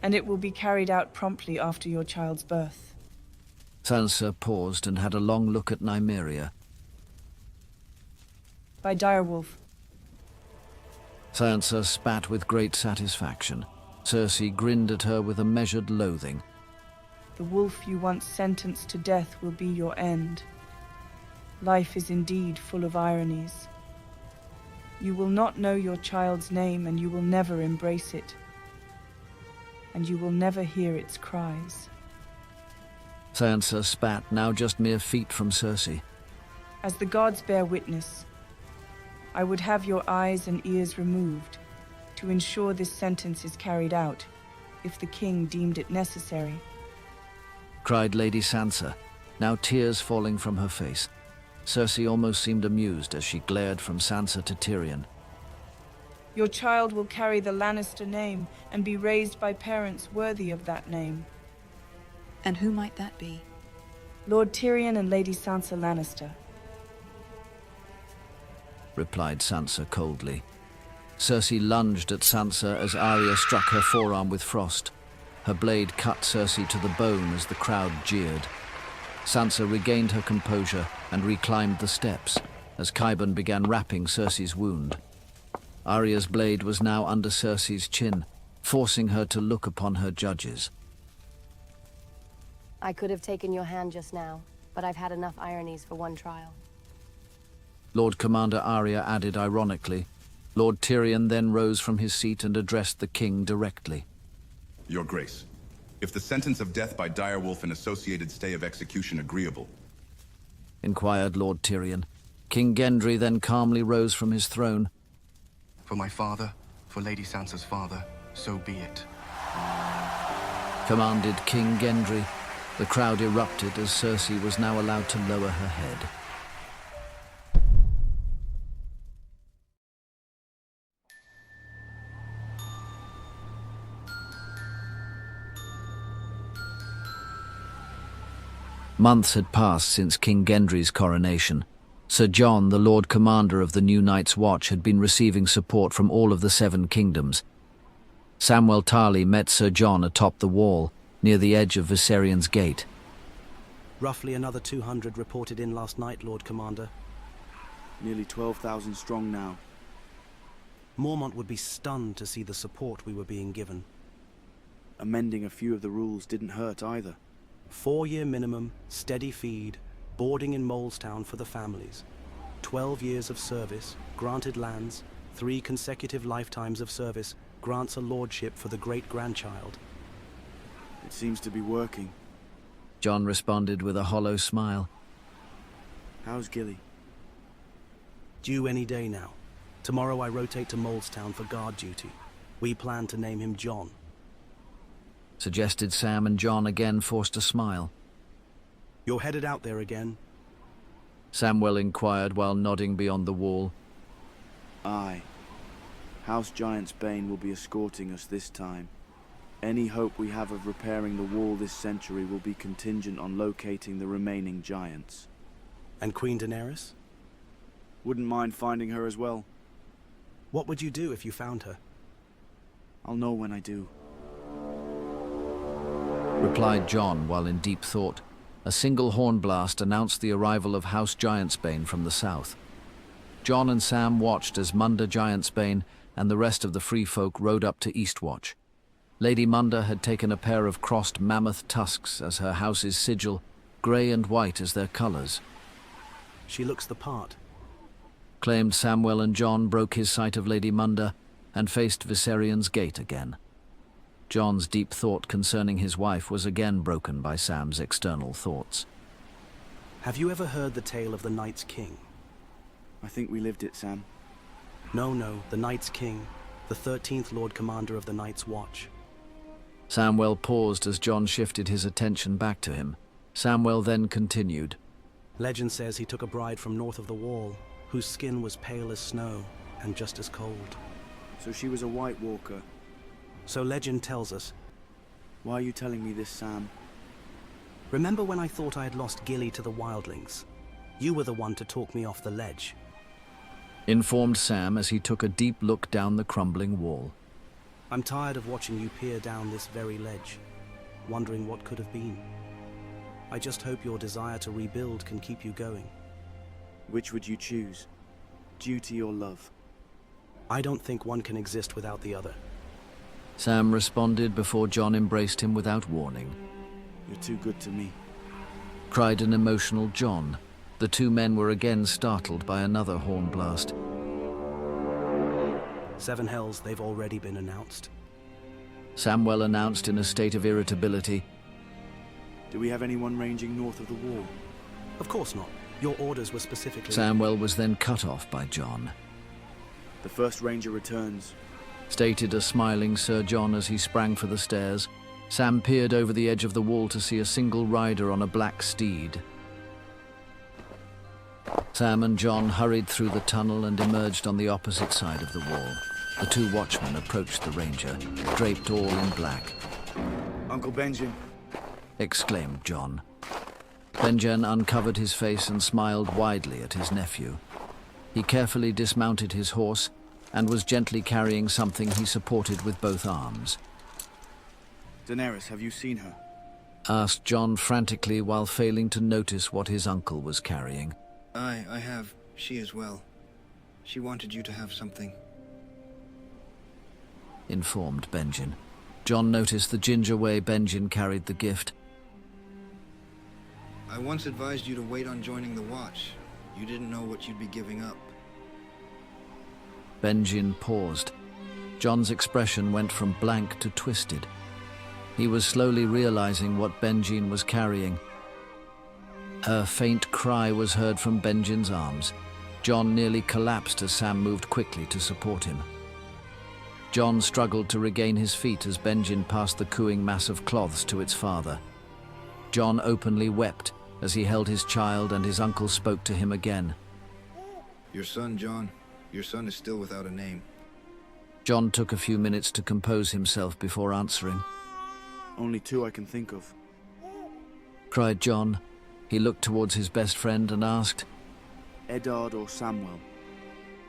and it will be carried out promptly after your child's birth.
Sansa paused and had a long look at Nymeria.
By direwolf.
Sansa spat with great satisfaction. Cersei grinned at her with a measured loathing.
The wolf you once sentenced to death will be your end. Life is indeed full of ironies. You will not know your child's name, and you will never embrace it. And you will never hear its cries.
Sansa spat, now just mere feet from Cersei.
As the gods bear witness, I would have your eyes and ears removed to ensure this sentence is carried out, if the king deemed it necessary.
Cried Lady Sansa, now tears falling from her face. Cersei almost seemed amused as she glared from Sansa to Tyrion.
Your child will carry the Lannister name and be raised by parents worthy of that name.
And who might that be?
Lord Tyrion and Lady Sansa Lannister.
Replied Sansa coldly. Cersei lunged at Sansa as Arya struck her forearm with frost. Her blade cut Cersei to the bone as the crowd jeered. Sansa regained her composure and reclimbed the steps as Qyburn began wrapping Cersei's wound. Arya's blade was now under Cersei's chin, forcing her to look upon her judges.
I could have taken your hand just now, but I've had enough ironies for one trial.
Lord Commander Arya added ironically, Lord Tyrion then rose from his seat and addressed the king directly.
Your Grace, if the sentence of death by direwolf and associated stay of execution agreeable,
Inquired Lord Tyrion. King Gendry then calmly rose from his throne.
For my father, for Lady Sansa's father, so be it.
Commanded King Gendry. The crowd erupted as Cersei was now allowed to lower her head. Months had passed since King Gendry's coronation. Sir Jon, the Lord Commander of the new Night's Watch, had been receiving support from all of the Seven Kingdoms. Samwell Tarly met Sir Jon atop the wall, near the edge of Viserion's Gate.
Roughly another 200 reported in last night, Lord Commander.
Nearly 12,000 strong now.
Mormont would be stunned to see the support we were being given.
Amending a few of the rules didn't hurt either.
4-year minimum, steady feed, boarding in Molestown for the families. 12 years of service, granted lands, 3 consecutive lifetimes of service, grants a lordship for the great-grandchild.
It seems to be working.
Jon responded with a hollow smile.
How's Gilly?
Due any day now. Tomorrow I rotate to Molestown for guard duty. We plan to name him Jon.
Suggested Sam, and Jon again forced a smile.
You're headed out there again?
Samwell inquired while nodding beyond the wall.
Aye. House Giant's Bane will be escorting us this time. Any hope we have of repairing the wall this century will be contingent on locating the remaining giants.
And Queen Daenerys?
Wouldn't mind finding her as well.
What would you do if you found her?
I'll know when I do.
Replied Jon while in deep thought. A single horn blast announced the arrival of House Giantsbane from the south. Jon and Sam watched as Munda Giantsbane and the rest of the free folk rode up to Eastwatch. Lady Munda had taken a pair of crossed mammoth tusks as her house's sigil, grey and white as their colours.
She looks the part.
Claimed Samwell, and Jon broke his sight of Lady Munda and faced Viserion's Gate again. Jon's deep thought concerning his wife was again broken by Sam's external thoughts.
Have you ever heard the tale of the Night's King?
I think we lived it, Sam.
No, the Night's King, the 13th Lord Commander of the Night's Watch.
Samwell paused as Jon shifted his attention back to him. Samwell then continued.
Legend says he took a bride from north of the Wall, whose skin was pale as snow and just as cold.
So she was a White Walker.
So legend tells us.
Why are you telling me this, Sam?
Remember when I thought I had lost Gilly to the wildlings? You were the one to talk me off the ledge.
Informed Sam as he took a deep look down the crumbling wall.
I'm tired of watching you peer down this very ledge, wondering what could have been. I just hope your desire to rebuild can keep you going.
Which would you choose? Duty or love?
I don't think one can exist without the other.
Sam responded before Jon embraced him without warning.
You're too good to me.
Cried an emotional Jon. The two men were again startled by another horn blast.
7 hells, they've already been announced.
Samwell announced in a state of irritability.
Do we have anyone ranging north of the wall?
Of course not. Your orders were specifically...
Samwell was then cut off by Jon.
The first ranger returns.
Stated a smiling Sir Jon as he sprang for the stairs. Sam peered over the edge of the wall to see a single rider on a black steed. Sam and Jon hurried through the tunnel and emerged on the opposite side of the wall. The 2 watchmen approached the ranger, draped all in black.
Uncle Benjen,
exclaimed Jon. Benjen uncovered his face and smiled widely at his nephew. He carefully dismounted his horse and was gently carrying something he supported with both arms.
Daenerys, have you seen her?
Asked Jon frantically while failing to notice what his uncle was carrying.
I have. She is well. She wanted you to have something.
Informed Benjen. Jon noticed the ginger way Benjen carried the gift.
I once advised you to wait on joining the Watch. You didn't know what you'd be giving up.
Benjen paused. Jon's expression went from blank to twisted. He was slowly realizing what Benjen was carrying. A faint cry was heard from Benjen's arms. Jon nearly collapsed as Sam moved quickly to support him. Jon struggled to regain his feet as Benjen passed the cooing mass of cloths to its father. Jon openly wept as he held his child, and his uncle spoke to him again.
Your son, Jon. Your son is still without a name.
Jon took a few minutes to compose himself before answering.
Only two I can think of.
Cried Jon. He looked towards his best friend and asked,
Eddard or Samwell?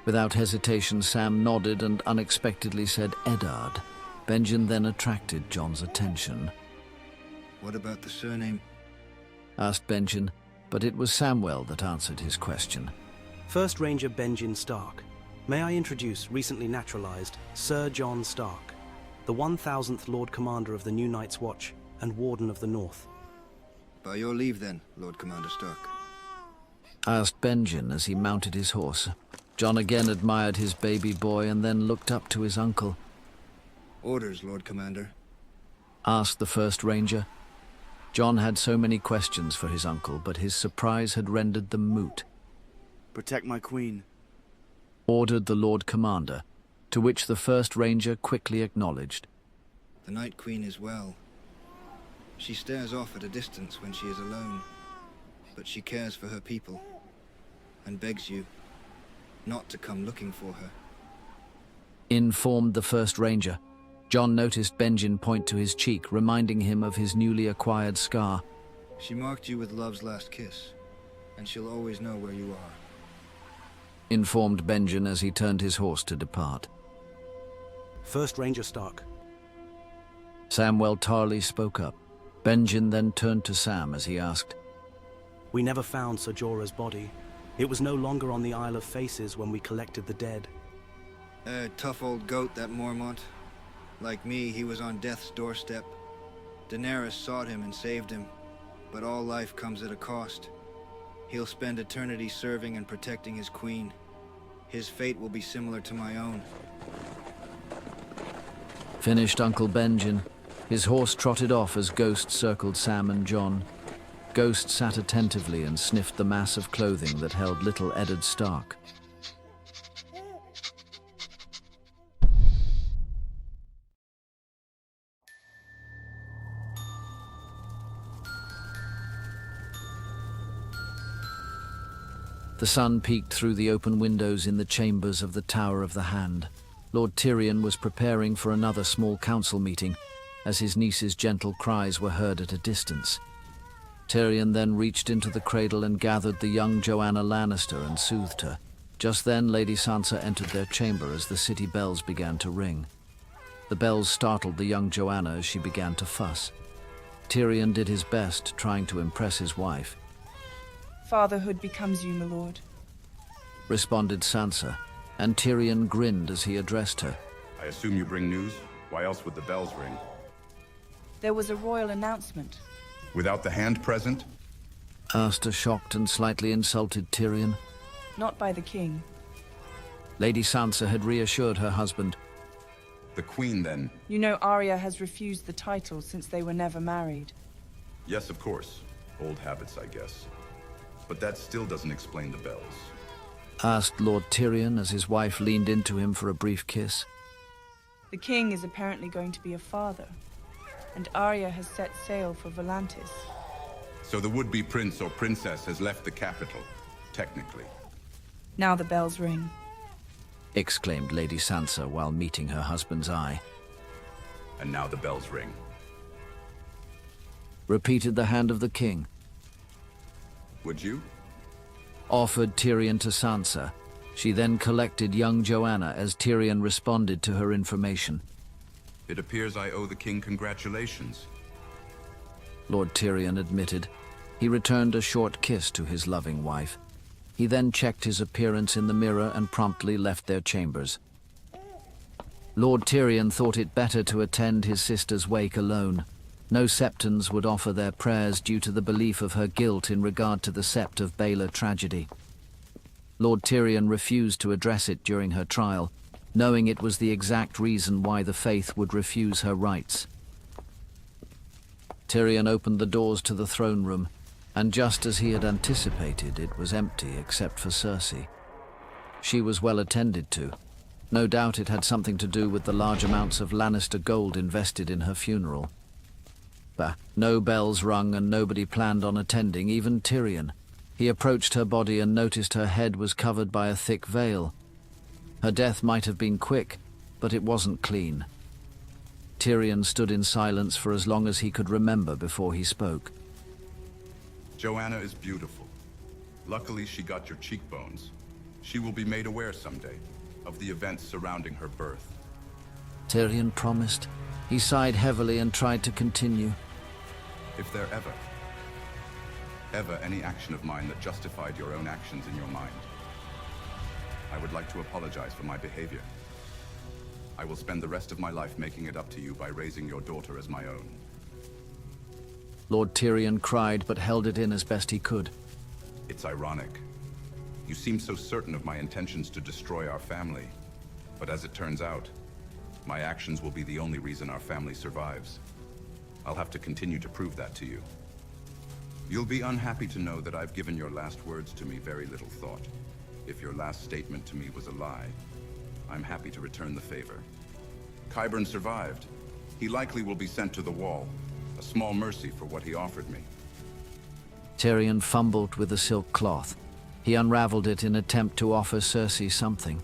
Without hesitation, Sam nodded and unexpectedly said Eddard. Benjen then attracted Jon's attention.
What about the surname?
Asked Benjen, but it was Samwell that answered his question.
First Ranger Benjen Stark. May I introduce recently naturalized Sir Jon Stark, the 1000th Lord Commander of the New Night's Watch and Warden of the North.
By your leave then, Lord Commander Stark.
Asked Benjen as he mounted his horse. Jon again admired his baby boy and then looked up to his uncle.
Orders, Lord Commander.
Asked the first ranger. Jon had so many questions for his uncle, but his surprise had rendered them moot.
Protect my queen.
Ordered the Lord Commander, to which the first ranger quickly acknowledged.
The Night Queen is well. She stares off at a distance when she is alone, but she cares for her people, and begs you not to come looking for her.
Informed the first ranger. Jon noticed Benjen point to his cheek, reminding him of his newly acquired scar.
She marked you with love's last kiss, and she'll always know where you are.
Informed Benjen as he turned his horse to depart.
First Ranger Stark.
Samwell Tarly spoke up. Benjen then turned to Sam as he asked,
We never found Ser Jorah's body. It was no longer on the Isle of Faces when we collected the dead.
Tough old goat, that Mormont. Like me, he was on death's doorstep. Daenerys sought him and saved him, but all life comes at a cost. He'll spend eternity serving and protecting his queen. His fate will be similar to my own.
Finished Uncle Benjen. His horse trotted off as Ghost circled Sam and Jon. Ghost sat attentively and sniffed the mass of clothing that held little Eddard Stark. The sun peeked through the open windows in the chambers of the Tower of the Hand. Lord Tyrion was preparing for another small council meeting, as his niece's gentle cries were heard at a distance. Tyrion then reached into the cradle and gathered the young Joanna Lannister and soothed her. Just then, Lady Sansa entered their chamber as the city bells began to ring. The bells startled the young Joanna as she began to fuss. Tyrion did his best, trying to impress his wife.
Fatherhood becomes you, my lord.
Responded Sansa, and Tyrion grinned as he addressed her.
I assume you bring news? Why else would the bells ring?
There was a royal announcement.
Without the hand present?
Asked a shocked and slightly insulted Tyrion.
Not by the king.
Lady Sansa had reassured her husband.
The queen, then?
You know Arya has refused the title since they were never married.
Yes, of course. Old habits, I guess. But that still doesn't explain the bells.
Asked Lord Tyrion as his wife leaned into him for a brief kiss.
The king is apparently going to be a father, and Arya has set sail for Volantis.
So the would-be prince or princess has left the capital, technically.
Now the bells ring.
Exclaimed Lady Sansa while meeting her husband's eye.
And now the bells ring.
Repeated the hand of the king.
Would you?
Offered Tyrion to Sansa. She then collected young Joanna as Tyrion responded to her information.
It appears I owe the king congratulations.
Lord Tyrion admitted. He returned a short kiss to his loving wife. He then checked his appearance in the mirror and promptly left their chambers. Lord Tyrion thought it better to attend his sister's wake alone. No Septons would offer their prayers due to the belief of her guilt in regard to the Sept of Baelor tragedy. Lord Tyrion refused to address it during her trial, knowing it was the exact reason why the Faith would refuse her rights. Tyrion opened the doors to the throne room, and just as he had anticipated, it was empty except for Cersei. She was well attended to. No doubt it had something to do with the large amounts of Lannister gold invested in her funeral. But no bells rung and nobody planned on attending, even Tyrion. He approached her body and noticed her head was covered by a thick veil. Her death might have been quick, but it wasn't clean. Tyrion stood in silence for as long as he could remember before he spoke.
Joanna is beautiful. Luckily, she got your cheekbones. She will be made aware someday of the events surrounding her birth.
Tyrion promised. He sighed heavily and tried to continue.
If there ever any action of mine that justified your own actions in your mind, I would like to apologize for my behavior. I will spend the rest of my life making it up to you by raising your daughter as my own.
Lord Tyrion cried but held it in as best he could.
It's ironic. You seem so certain of my intentions to destroy our family, but as it turns out, my actions will be the only reason our family survives. I'll have to continue to prove that to you. You'll be unhappy to know that I've given your last words to me very little thought. If your last statement to me was a lie, I'm happy to return the favor. Qyburn survived. He likely will be sent to the wall, a small mercy for what he offered me.
Tyrion fumbled with the silk cloth. He unraveled it in an attempt to offer Cersei something.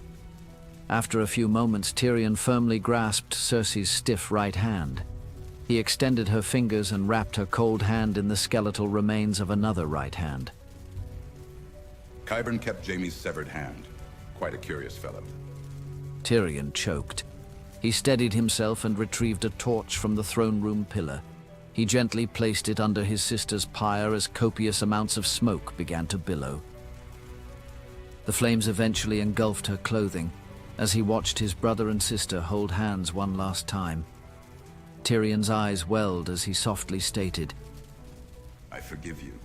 After a few moments, Tyrion firmly grasped Cersei's stiff right hand. He extended her fingers and wrapped her cold hand in the skeletal remains of another right hand.
Qyburn kept Jaime's severed hand. Quite a curious fellow.
Tyrion choked. He steadied himself and retrieved a torch from the throne room pillar. He gently placed it under his sister's pyre as copious amounts of smoke began to billow. The flames eventually engulfed her clothing as he watched his brother and sister hold hands one last time. Tyrion's eyes welled as he softly stated,
"I forgive you,"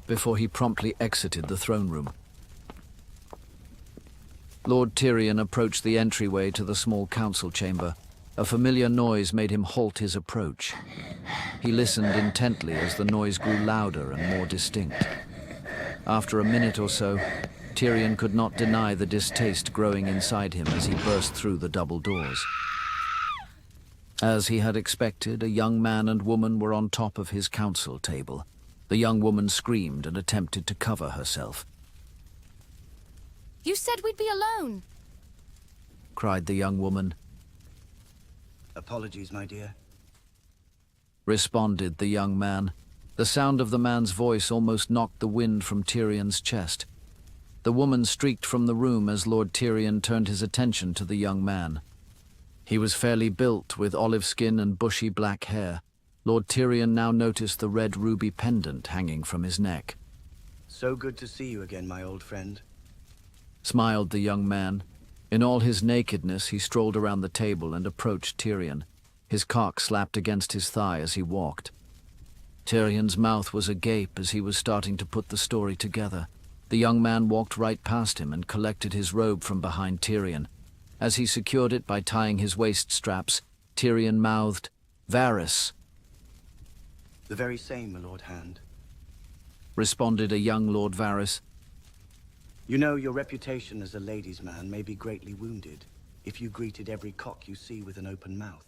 before he promptly exited the throne room. Lord Tyrion approached the entryway to the small council chamber. A familiar noise made him halt his approach. He listened intently as the noise grew louder and more distinct. After a minute or so, Tyrion could not deny the distaste growing inside him as he burst through the double doors. As he had expected, a young man and woman were on top of his council table. The young woman screamed and attempted to cover herself.
"You said we'd be alone!"
cried the young woman.
Apologies, my dear.
Responded the young man. The sound of the man's voice almost knocked the wind from Tyrion's chest. The woman streaked from the room as Lord Tyrion turned his attention to the young man. He was fairly built, with olive skin and bushy black hair. Lord Tyrion now noticed the red ruby pendant hanging from his neck.
So good to see you again, my old friend.
Smiled the young man. In all his nakedness, he strolled around the table and approached Tyrion. His cock slapped against his thigh as he walked. Tyrion's mouth was agape as he was starting to put the story together. The young man walked right past him and collected his robe from behind Tyrion. As he secured it by tying his waist straps, Tyrion mouthed, "Varys,"
The very same, my Lord Hand.
responded a young Lord Varys.
You know, your reputation as a ladies' man may be greatly wounded if you greeted every cock you see with an open mouth.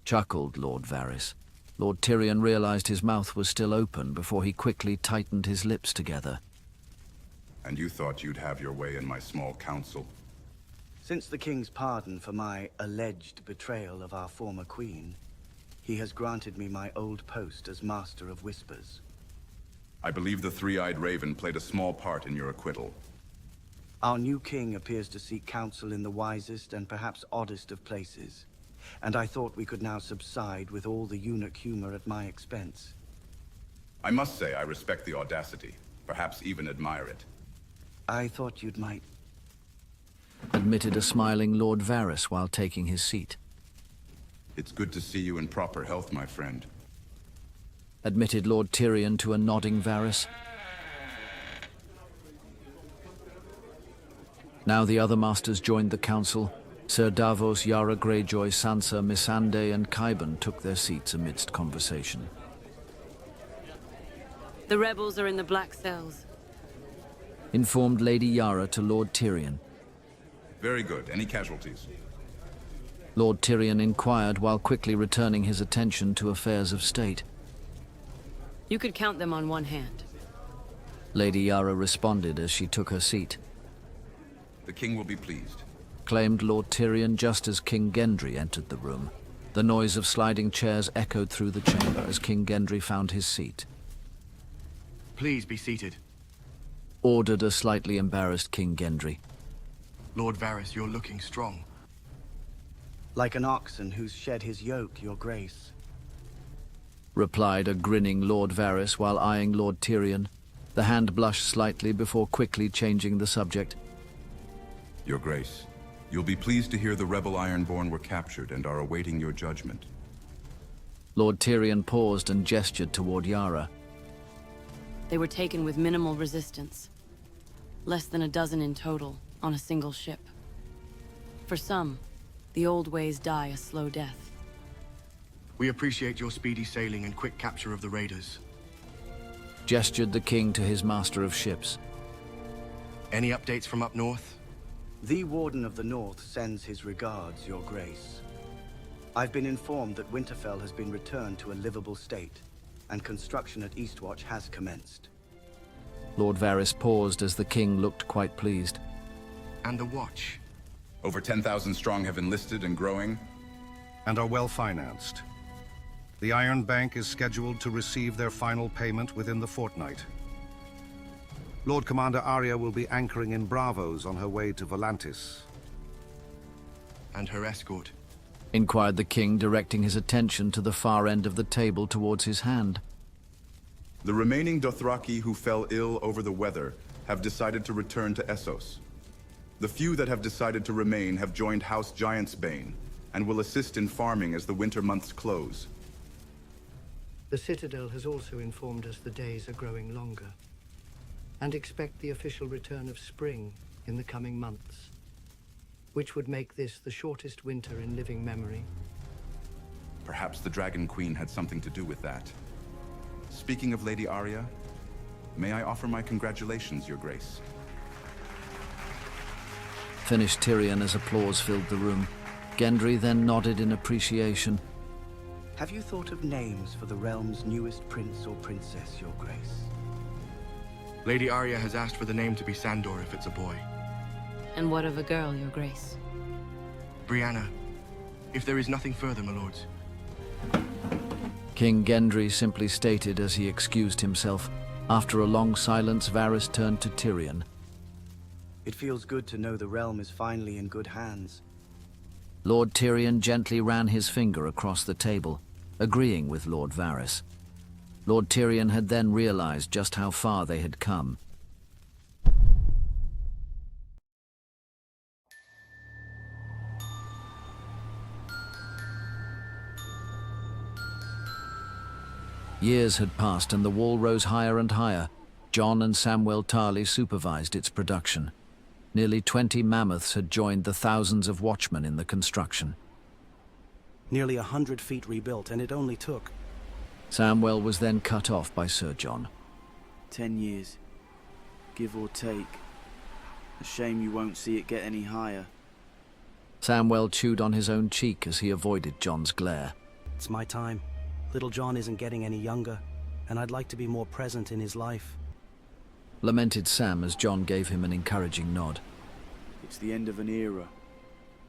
Chuckled Lord Varys. Lord Tyrion realized his mouth was still open before he quickly tightened his lips together.
And you thought you'd have your way in my small council?
Since the king's pardon for my alleged betrayal of our former queen, he has granted me my old post as Master of Whispers.
I believe the three-eyed raven played a small part in your acquittal.
Our new king appears to seek counsel in the wisest and perhaps oddest of places, and I thought we could now subside with all the eunuch humor at my expense.
I must say I respect the audacity, perhaps even admire it.
I thought you'd might...
Admitted a smiling Lord Varys while taking his seat.
It's good to see you in proper health, my friend.
Admitted Lord Tyrion to a nodding Varys. Now the other masters joined the council. Sir Davos, Yara Greyjoy, Sansa, Missandei, and Qyburn took their seats amidst conversation.
The rebels are in the Black Cells,
Informed Lady Yara to Lord Tyrion.
Very good. Any casualties?
Lord Tyrion inquired while quickly returning his attention to affairs of state.
You could count them on one hand.
Lady Yara responded as she took her seat.
The king will be pleased.
Claimed Lord Tyrion just as King Gendry entered the room. The noise of sliding chairs echoed through the chamber as King Gendry found his seat.
Please be seated.
Ordered a slightly embarrassed King Gendry.
Lord Varys, you're looking strong.
Like an oxen who's shed his yoke, your grace.
Replied a grinning Lord Varys while eyeing Lord Tyrion. The hand blushed slightly before quickly changing the subject.
Your Grace, you'll be pleased to hear the rebel Ironborn were captured and are awaiting your judgment.
Lord Tyrion paused and gestured toward Yara.
They were taken with minimal resistance. Less than a dozen in total, on a single ship. For some, the old ways die a slow death.
We appreciate your speedy sailing and quick capture of the raiders.
Gestured the king to his master of ships.
Any updates from up north?
The Warden of the North sends his regards, your grace. I've been informed that Winterfell has been returned to a livable state, and construction at Eastwatch has commenced.
Lord Varys paused as the king looked quite pleased.
And the Watch?
Over 10,000 strong have enlisted and growing.
And are well financed. The Iron Bank is scheduled to receive their final payment within the fortnight. Lord Commander Arya will be anchoring in Bravos on her way to Volantis.
And her escort?
Inquired the king, directing his attention to the far end of the table towards his hand.
The remaining Dothraki who fell ill over the weather have decided to return to Essos. The few that have decided to remain have joined House Giantsbane and will assist in farming as the winter months close.
The Citadel has also informed us the days are growing longer, and expect the official return of spring in the coming months, which would make this the shortest winter in living memory.
Perhaps the Dragon Queen had something to do with that. Speaking of Lady Arya, may I offer my congratulations, Your Grace?
Finished Tyrion as applause filled the room. Gendry then nodded in appreciation.
Have you thought of names for the realm's newest prince or princess, your grace?
Lady Arya has asked for the name to be Sandor if it's a boy.
And what of a girl, your grace?
Brianna, if there is nothing further, my lords.
King Gendry simply stated as he excused himself. After a long silence, Varys turned to Tyrion.
It feels good to know the realm is finally in good hands.
Lord Tyrion gently ran his finger across the table, agreeing with Lord Varys. Lord Tyrion had then realized just how far they had come. Years had passed and the wall rose higher and higher. Jon and Samwell Tarly supervised its production. Nearly 20 mammoths had joined the thousands of watchmen in the construction.
Nearly 100 feet rebuilt, and it only took...
Samwell was then cut off by Sir Jon.
10 years, give or take. A shame you won't see it get any higher.
Samwell chewed on his own cheek as he avoided Jon's glare.
It's my time. Little Jon isn't getting any younger, and I'd like to be more present in his life.
Lamented Sam as Jon gave him an encouraging nod.
It's the end of an era.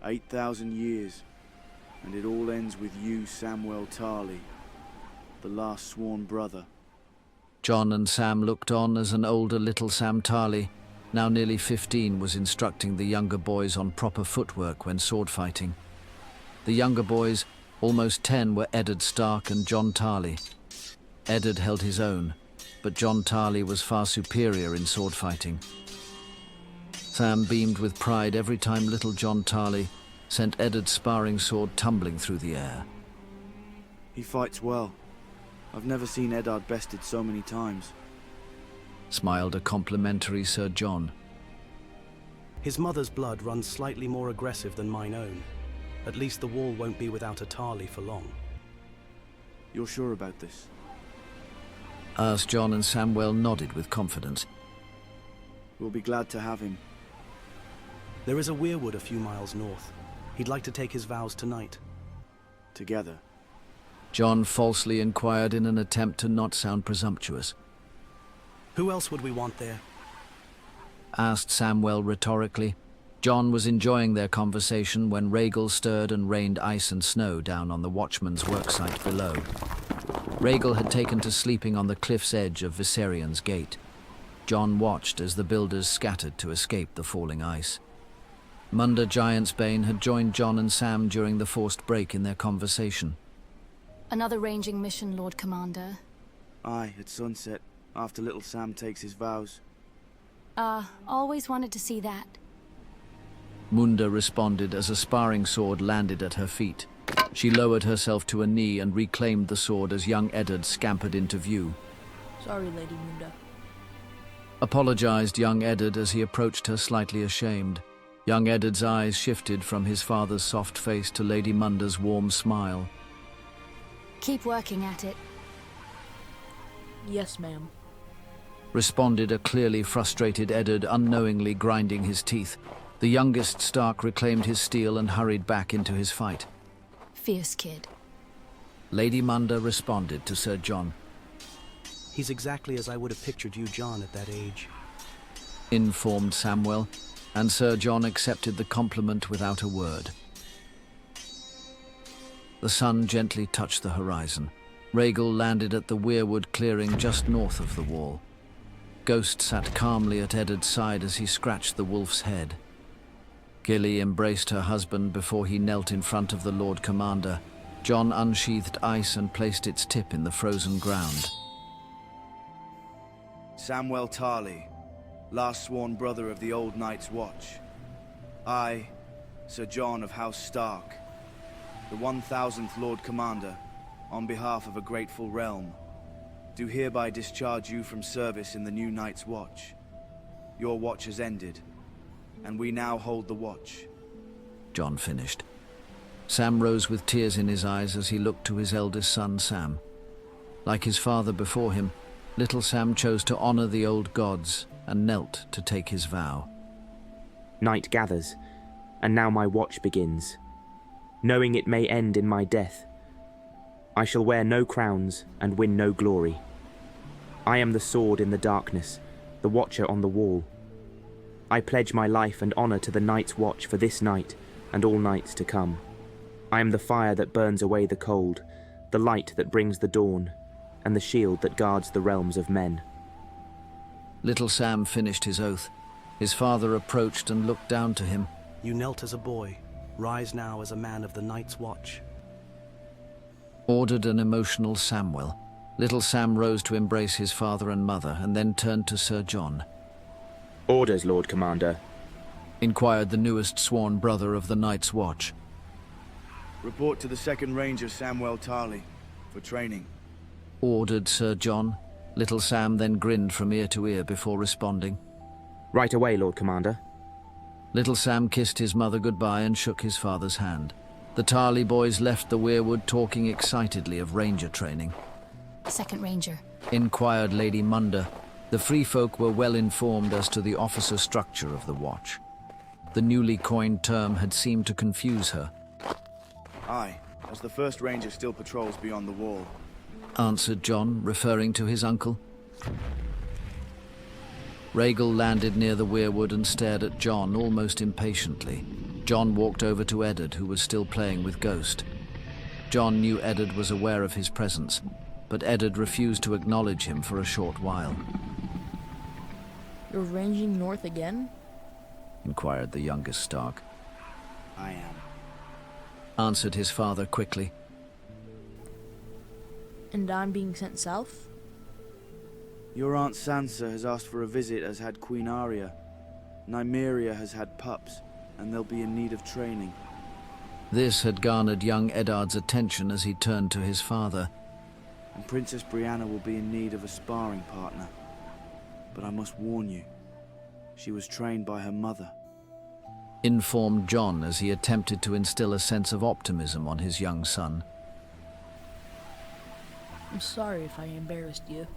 8,000 years. And it all ends with you, Samwell Tarly, the last sworn brother.
Jon and Sam looked on as an older little Sam Tarly, now nearly 15, was instructing the younger boys on proper footwork when sword fighting. The younger boys, almost 10, were Eddard Stark and Jon Tarly. Eddard held his own, but Jon Tarly was far superior in sword fighting. Sam beamed with pride every time little Jon Tarly sent Eddard's sparring sword tumbling through the air.
He fights well. I've never seen Eddard bested so many times.
Smiled a complimentary Sir Jon.
His mother's blood runs slightly more aggressive than mine own. At least the wall won't be without a Tarly for long.
You're sure about this?
asked Jon, and Samwell nodded with confidence.
We'll be glad to have him.
There is a weirwood a few miles north. He'd like to take his vows tonight.
Together?
Jon falsely inquired in an attempt to not sound presumptuous.
Who else would we want there?
asked Samwell rhetorically. Jon was enjoying their conversation when Rhaegal stirred and rained ice and snow down on the watchman's worksite below. Rhaegal had taken to sleeping on the cliff's edge of Viserion's gate. Jon watched as the builders scattered to escape the falling ice. Munda Giantsbane had joined Jon and Sam during the forced break in their conversation.
Another ranging mission, Lord Commander.
Aye, at sunset, after little Sam takes his vows.
Always wanted to see that.
Munda responded as a sparring sword landed at her feet. She lowered herself to a knee and reclaimed the sword as young Eddard scampered into view.
Sorry, Lady Munda.
Apologized young Eddard as he approached her, slightly ashamed. Young Eddard's eyes shifted from his father's soft face to Lady Munda's warm smile.
Keep working at it.
Yes, ma'am.
Responded a clearly frustrated Eddard, unknowingly grinding his teeth. The youngest Stark reclaimed his steel and hurried back into his fight.
Fierce kid.
Lady Munda responded to Sir Jon.
He's exactly as I would have pictured you, Jon, at that age.
Informed Samwell, and Sir Jon accepted the compliment without a word. The sun gently touched the horizon. Rhaegal landed at the weirwood clearing just north of the wall. Ghost sat calmly at Eddard's side as he scratched the wolf's head. Gilly embraced her husband before he knelt in front of the Lord Commander. Jon unsheathed ice and placed its tip in the frozen ground.
Samwell Tarly, last sworn brother of the Old Night's Watch. I, Sir Jon of House Stark, the 1000th Lord Commander, on behalf of a grateful realm, do hereby discharge you from service in the new Night's Watch. Your watch has ended, and we now hold the watch.
Jon finished. Sam rose with tears in his eyes as he looked to his eldest son, Sam. Like his father before him, little Sam chose to honor the old gods and knelt to take his vow.
Night gathers, and now my watch begins. Knowing it may end in my death, I shall wear no crowns and win no glory. I am the sword in the darkness, the watcher on the wall. I pledge my life and honor to the Night's Watch for this night and all nights to come. I am the fire that burns away the cold, the light that brings the dawn, and the shield that guards the realms of men.
Little Sam finished his oath. His father approached and looked down to him.
You knelt as a boy. Rise now as a man of the Night's Watch.
Ordered an emotional Samwell. Little Sam rose to embrace his father and mother and then turned to Sir Jon.
Orders, Lord Commander.
Inquired the newest sworn brother of the Night's Watch.
Report to the 2nd Ranger Samwell Tarly for training.
Ordered Sir Jon. Little Sam then grinned from ear to ear before responding.
Right away, Lord Commander.
Little Sam kissed his mother goodbye and shook his father's hand. The Tarly boys left the weirwood talking excitedly of ranger training.
2nd Ranger.
Inquired Lady Munda. The free folk were well informed as to the officer structure of the watch. The newly coined term had seemed to confuse her.
Aye, as the 1st Ranger still patrols beyond the wall.
Answered Jon, referring to his uncle. Rhaegal landed near the weirwood and stared at Jon almost impatiently. Jon walked over to Eddard, who was still playing with Ghost. Jon knew Eddard was aware of his presence, but Eddard refused to acknowledge him for a short while.
You're ranging north again?
Inquired the youngest Stark.
I am.
Answered his father quickly.
And I'm being sent south?
Your Aunt Sansa has asked for a visit, as had Queen Arya. Nymeria has had pups, and they'll be in need of training.
This had garnered young Eddard's attention as he turned to his father.
And Princess Brianna will be in need of a sparring partner. But I must warn you, she was trained by her mother.
informed Jon as he attempted to instill a sense of optimism on his young son.
I'm sorry if I embarrassed you.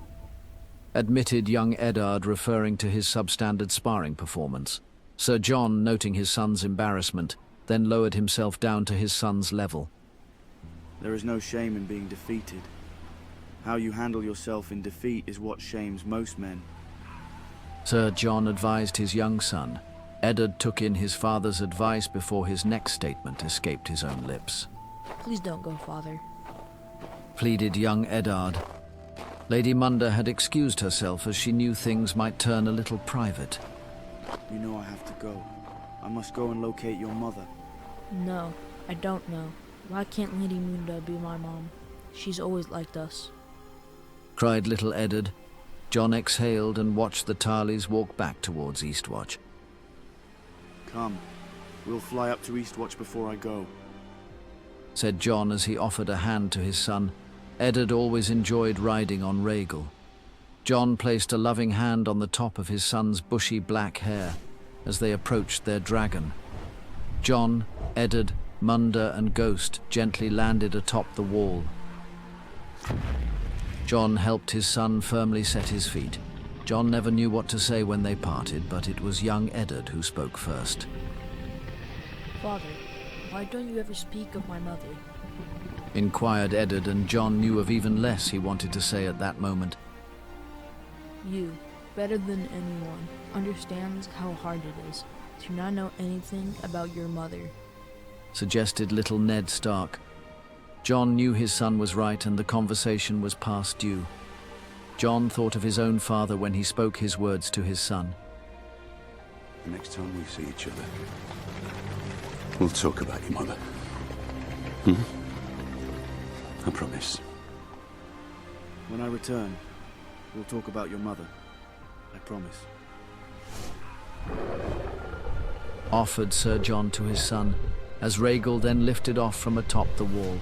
Admitted young Eddard, referring to his substandard sparring performance. Sir Jon, noting his son's embarrassment, then lowered himself down to his son's level.
There is no shame in being defeated. How you handle yourself in defeat is what shames most men.
Sir Jon advised his young son. Eddard took in his father's advice before his next statement escaped his own lips.
Please don't go, father.
Pleaded young Eddard. Lady Munda had excused herself as she knew things might turn a little private.
You know I have to go. I must go and locate your mother.
No, I don't know. Why can't Lady Munda be my mom? She's always liked us.
Cried little Eddard. Jon exhaled and watched the Tarleys walk back towards Eastwatch.
Come. We'll fly up to Eastwatch before I go,
said Jon as he offered a hand to his son. Eddard always enjoyed riding on Rhaegal. Jon placed a loving hand on the top of his son's bushy black hair as they approached their dragon. Jon, Eddard, Munda and Ghost gently landed atop the wall. Jon helped his son firmly set his feet. Jon never knew what to say when they parted, but it was young Eddard who spoke first.
Father, why don't you ever speak of my mother?
Inquired Eddard, and Jon knew of even less he wanted to say at that moment.
You, better than anyone, understands how hard it is to not know anything about your mother,
suggested little Ned Stark. Jon knew his son was right and the conversation was past due. Jon thought of his own father when he spoke his words to his son.
The next time we see each other, we'll talk about your mother. I promise.
When I return, we'll talk about your mother. I promise.
Offered Sir Jon to his son, as Rhaegal then lifted off from atop the wall.